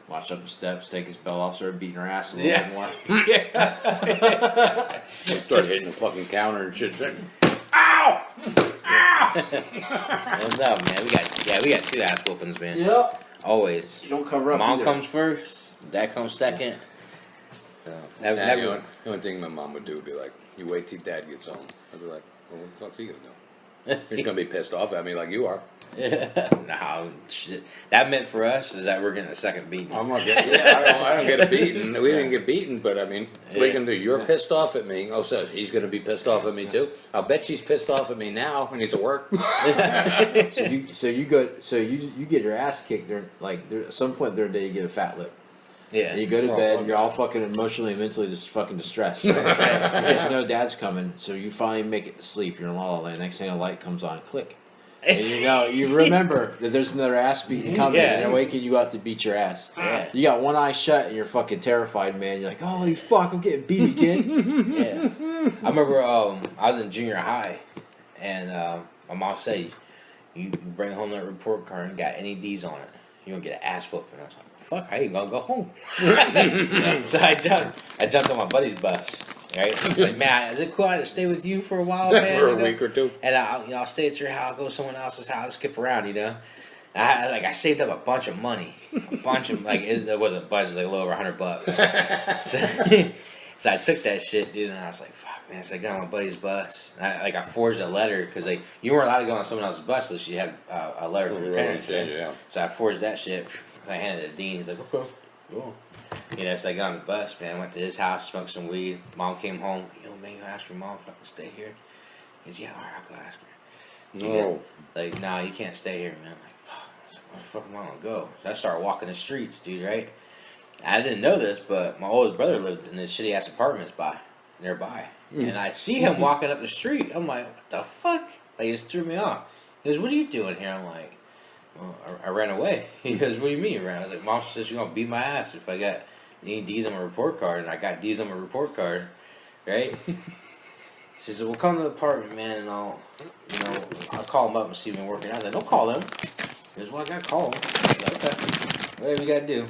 A: Watch up the steps, take his belt off, start beating her ass a little bit more.
D: Start hitting the fucking counter and shit.
B: Ow! What's up, man? We got 2 ass whoopings, man.
A: Yep.
B: Always.
A: You don't cover up.
B: Mom
A: either.
B: comes first, dad comes second.
D: The
B: Never.
D: only thing my mom would do would be like, you wait till dad gets home. I'd be like, well, what the fuck's he gonna do? He's gonna be pissed off at me like you are.
B: No, shit. That meant for us is that we're getting a second beating.
D: I'm not getting. I don't get a beating. We didn't get beaten, but I mean, what are you gonna do? You're pissed off at me. Oh, so he's gonna be pissed off at me too. I'll bet she's pissed off at me now when he's at work.
A: So you get your ass kicked there. At some point during the day, you get a fat lip.
B: Yeah.
A: And you go to bed, you're all fucking emotionally and mentally just fucking distressed. Right? Because you know dad's coming, so you finally make it to sleep. You're in La La Land. Next thing a light comes on, click. And you remember that there's another ass beating coming, and they're waking you up to beat your ass.
B: Yeah.
A: You got one eye shut, and you're fucking terrified, man. You're like, holy fuck, I'm getting beat again.
B: Yeah. I remember I was in junior high, and my mom said, you bring home that report card and got any D's on it, you're going to get an ass whooping. I was like, fuck, I ain't going to go home. So I jumped on my buddy's bus. Right? He's like, man, is it cool to stay with you for a while, man?
D: For a week or two.
B: And I'll stay at your house, go to someone else's house, skip around, I saved up a bunch of money, it wasn't a bunch, it was like a little over $100. So I took that shit, dude, and I was like, fuck, man. So I got on my buddy's bus. I forged a letter because you weren't allowed to go on someone else's bus unless you had a letter from your parents.
D: Yeah.
B: So I forged that shit. I handed it to Dean. He's like, okay, go. So I got on the bus, man. Went to his house, smoked some weed. Mom came home. Yo, man, you ask your mom if I can stay here? He's yeah, all right, I'll go ask her.
D: No.
B: Like, nah, you can't stay here, man. I'm like, fuck. I was like, where the fuck am I gonna go? So I started walking the streets, dude, right? I didn't know this, but my oldest brother lived in this shitty ass apartments nearby. And I see him walking up the street. I'm like, what the fuck? Like, it just threw me off. He goes, what are you doing here? I'm like, well, I ran away. He goes, what do you mean you ran? I was like, Mom says you're gonna beat my ass if I got You need D's on my report card, and I got D's on my report card, right? She said, "Well, come to the apartment, man, and I'll call them up and see if they're working out." I said, "Don't call them." He goes, "Well, I gotta call them." I was like, "Okay, whatever you gotta do."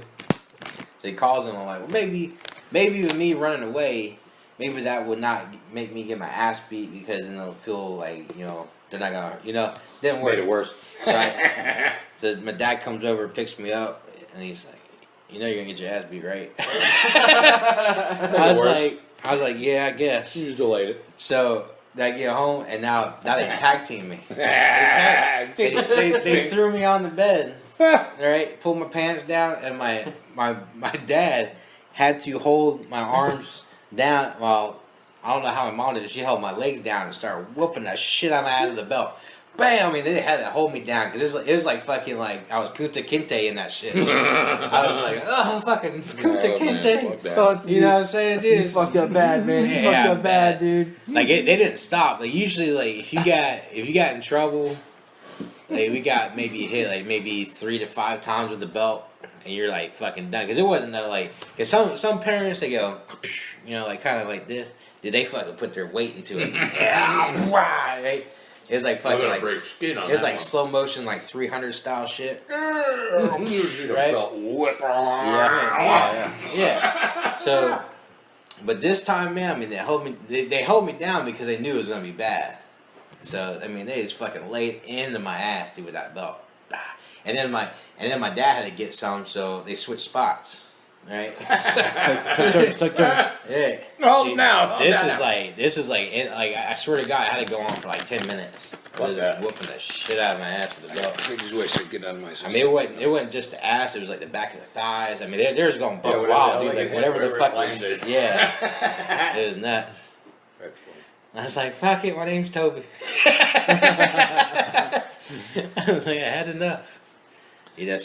B: So he calls them. I'm like, "Well, maybe with me running away, maybe that would not make me get my ass beat because then they'll feel like they're not gonna didn't work."
D: Made it worse.
B: So my dad comes over, picks me up, and he's like, "You know you're gonna get your ass beat, right?" I was like, "Yeah, I guess."
D: You just delayed it.
B: So I get home, and now they tag team me. They threw me on the bed, right? Pulled my pants down, and my dad had to hold my arms down. Well, I don't know how my mom did it. She held my legs down and started whooping that shit out of my ass of the belt. Bam! I mean, they had to hold me down because it was like fucking like I was Kunta Kinte in that shit. I was like, oh, fucking Kunta Kinte. You know what I'm saying, dude?
A: You fucked up bad, man. You
B: Yeah,
A: fucked up bad, dude.
B: Like they didn't stop. Like usually, like if you got in trouble, like we got maybe hit like maybe 3 to 5 times with the belt, and you're like fucking done. Because it wasn't that like because some parents they go, like kind of like this. Did they fucking put their weight into it? Yeah, right? It was like fucking like
D: break skin on
B: it was
D: that
B: like
D: one.
B: slow motion like 300 style shit.
D: Right?
B: Yeah. So, but this time, man, I mean, they held me. They held me down because they knew it was gonna be bad. So, I mean, they just fucking laid into my ass, dude, with that belt. And then my dad had to get some, so they switched spots. Right?
A: Took turns.
B: Yeah.
D: Hold
B: Dude,
D: now.
B: This is like I swear to God, I had to go on for like 10 minutes. I was just whooping the shit out of my ass with the belt.
C: I just wish I'd get out of my system.
B: I mean, it wasn't just the ass; it was like the back of the thighs. I mean, they was going buck
D: whatever
B: wild,
D: the
B: dude.
D: hell
B: Like
D: they
B: whatever the
D: hit,
B: fuck
D: wherever
B: was,
D: it landed.
B: yeah, it was nuts.
C: That's funny.
B: I was like, "Fuck it, my name's Toby." I was like, I had enough. Needless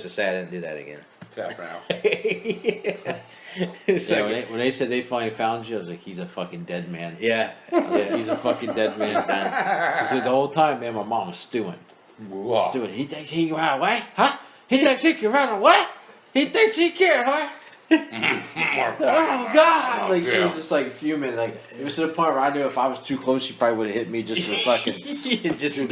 B: to say, I didn't do that again.
D: Tap out.
A: Yeah, when they said they finally found you, I was like, he's a fucking dead man.
B: Yeah.
A: Yeah, he's a fucking dead man. So the whole time, man, my mom was stewing. Stewing. He thinks he can run away? Huh? He thinks he can run away? He thinks he can, huh? Oh God! Like she was just like fuming. Like it was to the point where I knew if I was too close, she probably would have hit me just for fucking.
C: Just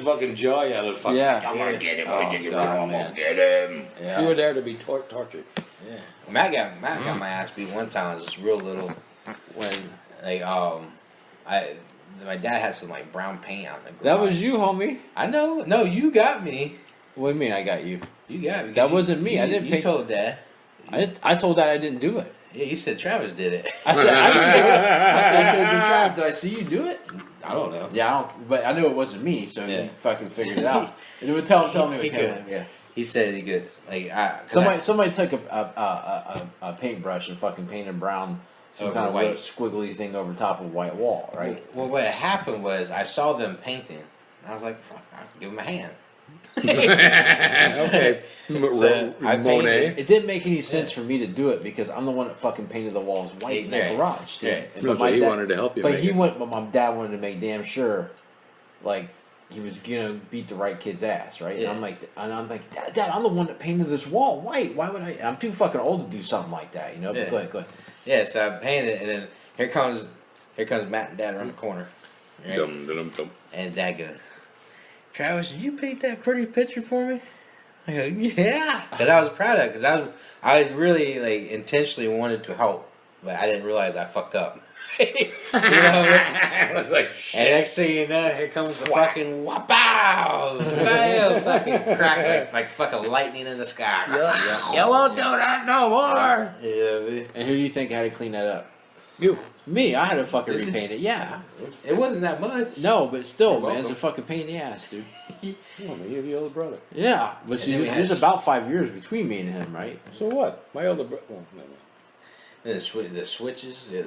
C: fucking joy out of the fucking.
A: Yeah.
C: I'm gonna get him.
A: Oh,
C: I'm
A: God,
C: gonna
A: man.
C: get him.
A: Yeah.
C: You were there to be tortured.
B: Yeah. Matt got my ass beat one time. I was just real little when like my dad had some like brown paint on the garage.
A: That was you, homie.
B: I know. No, you got me.
A: What do you mean I got you?
B: You got me.
A: That wasn't me. I didn't
B: You
A: pay-
B: told Dad.
A: I told Dad I didn't do it.
B: Yeah, he said Travis did it.
A: I said I didn't do it. I said it could have been Travis. Did I see you do it?
B: I don't know.
A: Yeah, I don't. But I knew it wasn't me, so
B: Yeah.
A: he fucking figured it out. And it would tell me it
B: He
A: was him.
B: could.
A: Yeah.
B: He said he could. Like
A: Somebody took a paintbrush and fucking painted brown some
B: Over
A: kind of
B: white.
A: white squiggly thing over top of a white wall, right?
B: Well, what happened was I saw them painting. And I was like, fuck, I'll give him a hand.
C: Okay.
B: So, I
C: Monet.
A: It didn't make any sense for me to do it because I'm the one that fucking painted the walls white in that
B: Yeah.
A: garage. Dude.
B: Yeah.
A: And-
C: No,
A: but
C: so
A: my
C: he
A: dad-
C: wanted to help you
A: But
C: make
A: he
C: it.
A: wanted, but my dad wanted to make damn sure, like, he was gonna beat the right kid's ass, right?
B: Yeah.
A: And I'm like, Dad, I'm the one that painted this wall white. Why would I? And I'm too fucking old to do something like that, you know.
B: Yeah.
A: But go ahead.
B: Yeah, so I painted it, and then here comes Matt and Dad around the corner. Right?
C: Dum, dum, dum.
B: And Dad goes, Travis, did you paint that pretty picture for me? I go, yeah. Because I was proud of it, because I really, like, intentionally wanted to help, but I didn't realize I fucked up. You know what I mean?
C: I was like,
B: And next thing you know, here comes the fucking wapow! Bam! Fucking crack like fucking lightning in the sky.
C: you won't do that no more.
B: Yeah, man.
A: And who do you think had to clean that up?
C: You.
A: Me. I had to fucking
B: Did you?
A: repaint it. Yeah.
B: It wasn't that much.
A: No, but still,
B: You're
A: man, it's a
B: welcome.
A: fucking pain in the ass, dude.
C: Oh, me, you're the older brother.
A: Yeah, but
B: And
A: see,
B: then we
A: there's
B: had-
A: about 5 years between me and him, right?
C: So what? My older brother. Well, never mind.
B: And the switches, the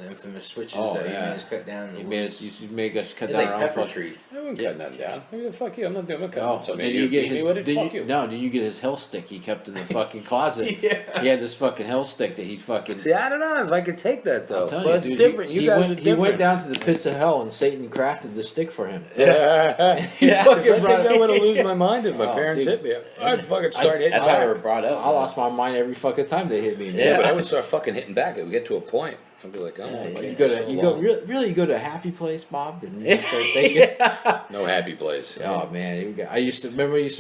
B: infamous switches
A: Oh,
B: that he
A: yeah.
B: made us cut down.
A: You made us. You make us cut
B: It's
A: down
B: like
A: our own
B: pepper
A: fucking-
B: tree.
D: I wouldn't
A: Yeah.
D: cut nothing down. Who the fuck you? I'm not doing nothing.
A: Oh,
D: So
A: did
D: maybe
A: you get
D: beat me
A: his?
D: with it?
A: Did
D: Fuck
A: you?
D: you.
A: No, did you get his hell stick he kept in the fucking closet?
B: Yeah.
A: He had this fucking hell stick that he'd fucking.
D: See, I don't know if I could take that though.
A: I'm telling
D: But
A: you,
D: it's
A: dude,
D: different. You guys
A: went,
D: are different.
A: He went down to the pits of hell, and Satan crafted the stick for him.
D: Yeah,
A: Yeah,
D: fucking
A: 'cause I
D: think
A: brought it-
D: I would have lose my mind if my
A: Oh,
D: parents
A: dude.
D: hit me. I'd fucking start hitting
B: That's
D: back.
B: how we were brought up.
A: I lost my mind every fucking time they hit me. Man.
D: Yeah, but I would start fucking hitting back. It would get to a point. I'd be like, oh,
A: Yeah,
D: my
A: you
D: God,
A: go
D: so
A: to you go
D: long.
A: really you go to a happy place, Bob, and you start thinking.
D: No happy place.
A: Oh man, here we go. I used to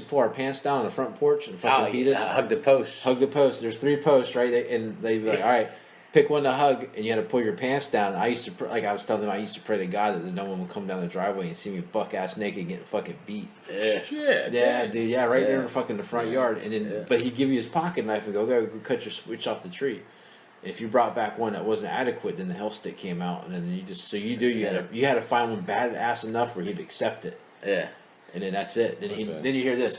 A: pull our pants down on the front porch and fucking beat us.
B: Hug the post.
A: Hug the post. There's 3 posts, right? And they'd be like, all right, pick one to hug, and you had to pull your pants down. I used to, like I was telling them, I used to pray to God that no one would come down the driveway and see me buck ass naked getting fucking beat.
D: Shit.
A: Yeah, dude. Yeah, right there
B: Yeah.
A: in fucking the front yard. And then,
B: Yeah.
A: but he'd give you his pocket knife and go cut your switch off the tree. And if you brought back one that wasn't adequate, then the hell stick came out, and then you had to find one bad ass enough where he'd accept it,
B: Yeah.
A: and then that's it. Then
D: Okay.
A: then you hear this.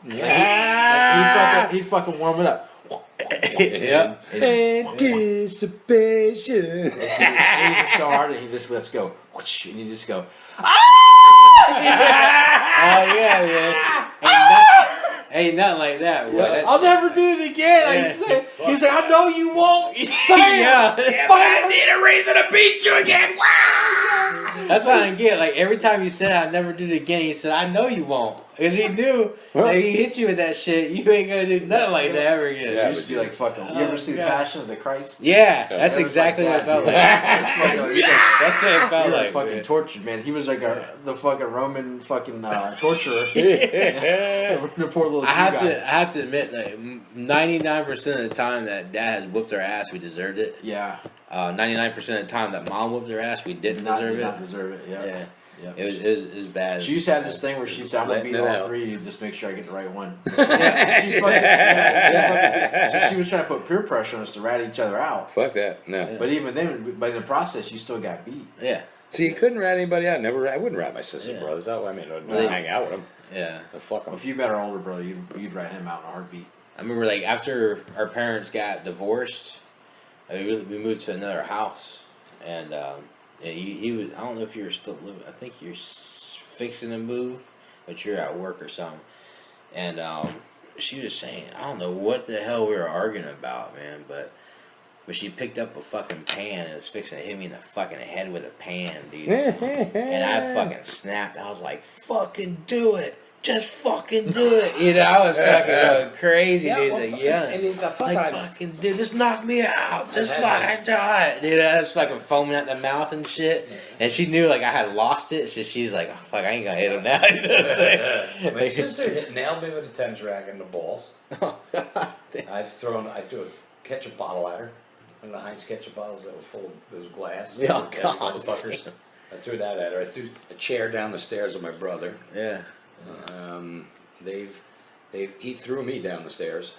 D: Yeah.
A: He'd fucking warm it up.
B: Yep.
A: And
D: Anticipation.
A: he squeezes so hard, and he just lets go, and you just go.
B: Oh yeah, man. Ain't nothing like that. Boy. That
A: I'll
B: shit-
A: never do it again. Like
B: Yeah.
A: he said, he's like, I know you won't.
B: Yeah.
A: I
B: need a reason to beat you again. That's what I didn't get. Like every time he said I'd never do it again, he said, I know you won't. Because he knew that he hit you with that shit, you ain't gonna do nothing like that ever again.
D: Yeah,
A: It used to be like fucking. You ever see the
B: God.
A: Passion of the Christ?
B: Yeah, that's
A: It was
B: exactly
A: like
B: what it felt like.
A: It's fucking-
B: That's what it
A: You
B: felt
A: were
B: like.
A: fucking
B: man.
A: tortured, man. He was like the fucking Roman fucking torturer. The poor little
B: I have to admit, like 99% of the time that Dad has whooped our ass, we deserved it.
A: Yeah.
B: 99% of the time that Mom whooped our ass, we didn't deserve
A: Not
B: it.
A: deserve it. Yeah.
B: Yeah,
A: Yeah.
B: it was bad.
A: She used to have this thing where she'd say, I'm gonna
D: Letting
A: beat
D: it
A: all
D: out.
A: 3, you just make sure I get the right one.
B: Yeah.
A: She was trying to put peer pressure on us to rat each other out.
D: Fuck that. No.
A: But even then, but in the process, you still got beat.
B: Yeah,
D: See, you couldn't rat anybody out. I wouldn't rat my sisters and
B: Yeah.
D: brothers out. I mean, I'd
B: Well,
D: hang out with them.
B: yeah.
D: Fuck them.
A: If you met our older brother, you'd rat him out in a heartbeat.
B: I remember like after our parents got divorced, we moved to another house, and yeah, he was. I don't know if you were still living. I think you're fixing to move, but you're at work or something. And she was saying, I don't know what the hell we were arguing about, man, but she picked up a fucking pan and was fixing to hit me in the fucking head with a pan, dude. And I fucking snapped. I was like, fucking do it. Just fucking do it. You know, I was fucking going crazy, dude. Like, yeah. Like, fucking, dude, just knock me out. Just fucking do it. Dude, I was fucking foaming at the mouth and shit. And she knew, like, I had lost it. So she's like, oh, fuck, I ain't gonna hit him now. You know what I'm saying?
D: My sister nailed me with a tennis racket in the balls.
B: Oh, God.
D: I do a ketchup bottle at her. One of the Heinz ketchup bottles that were full of those glass.
B: Oh,
D: Those
B: God.
D: motherfuckers. I threw that at her. I threw a chair down the stairs with my brother.
B: Yeah.
D: He threw me down the stairs.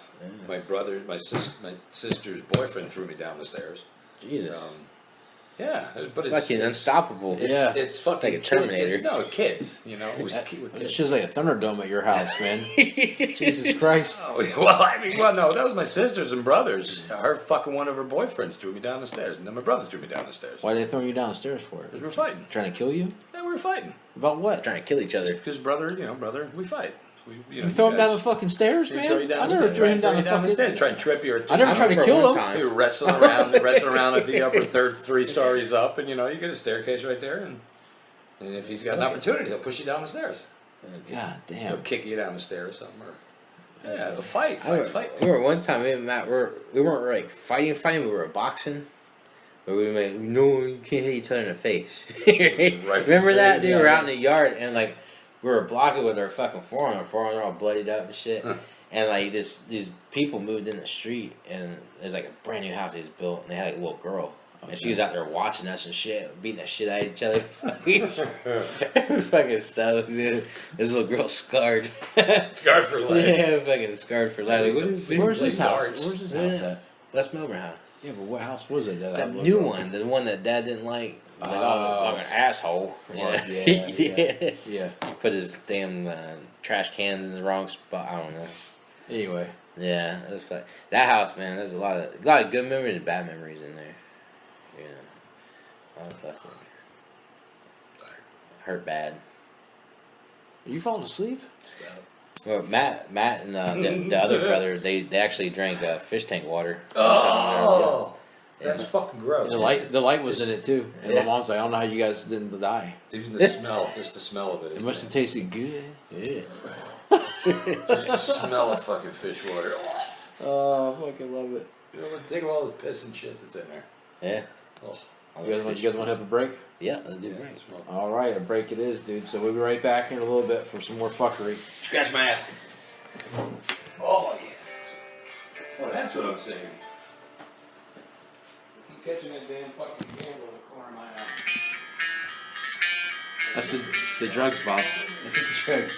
D: My brother, my sister's boyfriend threw me down the stairs.
B: Jesus.
D: Yeah, but it's
B: Fucking unstoppable.
D: It's fucking
B: Like a Terminator.
D: No, kids. You know, it was
A: It's
D: kids.
A: just like a Thunderdome at your house, man. Jesus Christ.
D: Oh, no, that was my sisters and brothers. Her fucking one of her boyfriends threw me down the stairs, and then my brother threw me down the stairs.
A: Why are they throwing you down the stairs for?
D: Because we're fighting.
A: Trying to kill you?
D: Yeah, we were fighting.
A: About what?
B: Trying to kill each other.
D: Because brother, we fight.
A: You throw him down the fucking stairs, man? I never threw him down the fucking
D: stairs. Try and trip you or two.
A: I never tried to kill him.
D: We were wrestling around at the upper 3 stories up, and you get a staircase right there, and if he's got an opportunity, he'll push you down the stairs.
A: God
D: He'll
A: damn.
D: kick you down the stairs or something. Yeah, a fight.
B: I remember one time me and Matt we weren't like fighting, we were boxing. But we were like, no, you can't hit each other in the face. Remember that, dude?
D: Yeah.
B: We're out in the yard and like we were blocking with our fucking forearm. Our forearms are all bloodied up and shit. And like these people moved in the street and there's like a brand new house they just built and they had like a little girl. And she was out there watching us and shit, beating the shit out of each other. Fucking stuff, dude. This little girl scarred.
D: Scarred for life.
B: Yeah, fucking scarred for life.
A: Where's this house?
D: darts.
A: Where's this house
B: Yeah.
A: at?
B: West Melbourne House.
A: Yeah, but what house was it?
B: That new one, the one that Dad didn't like. He was like, oh, like an asshole. You know?
A: Yeah.
B: He put his damn trash cans in the wrong spot. I don't know.
A: Anyway.
B: Yeah, it was fun. That house, man. There's a lot of good memories and bad memories in there. You know, I was fucking hurt bad.
A: Are you falling asleep?
B: Well, Matt, and the other brother, they actually drank fish tank water.
C: Oh, that's fucking gross.
A: The light was in it too, and
B: Yeah.
A: my mom's like, I don't know how you guys didn't die.
C: Even the smell, just the smell of it.
A: It
C: Is
A: must have tasted good.
B: Yeah.
C: just the smell of fucking fish water.
A: Oh, I fucking love it.
C: You know, think of all the piss and shit that's in there.
B: Yeah.
C: Oh,
A: You guys want to have a break?
B: Yeah, let's do it.
C: smoke.
A: All right, a break it is, dude. So we'll be right back in a little bit for some more fuckery.
B: Scratch my ass.
C: Oh yeah. Well, that's what I'm saying.
D: Keep catching that damn fucking candle in the corner of my eye.
A: That's the drugs, Bob.
D: This is drugs.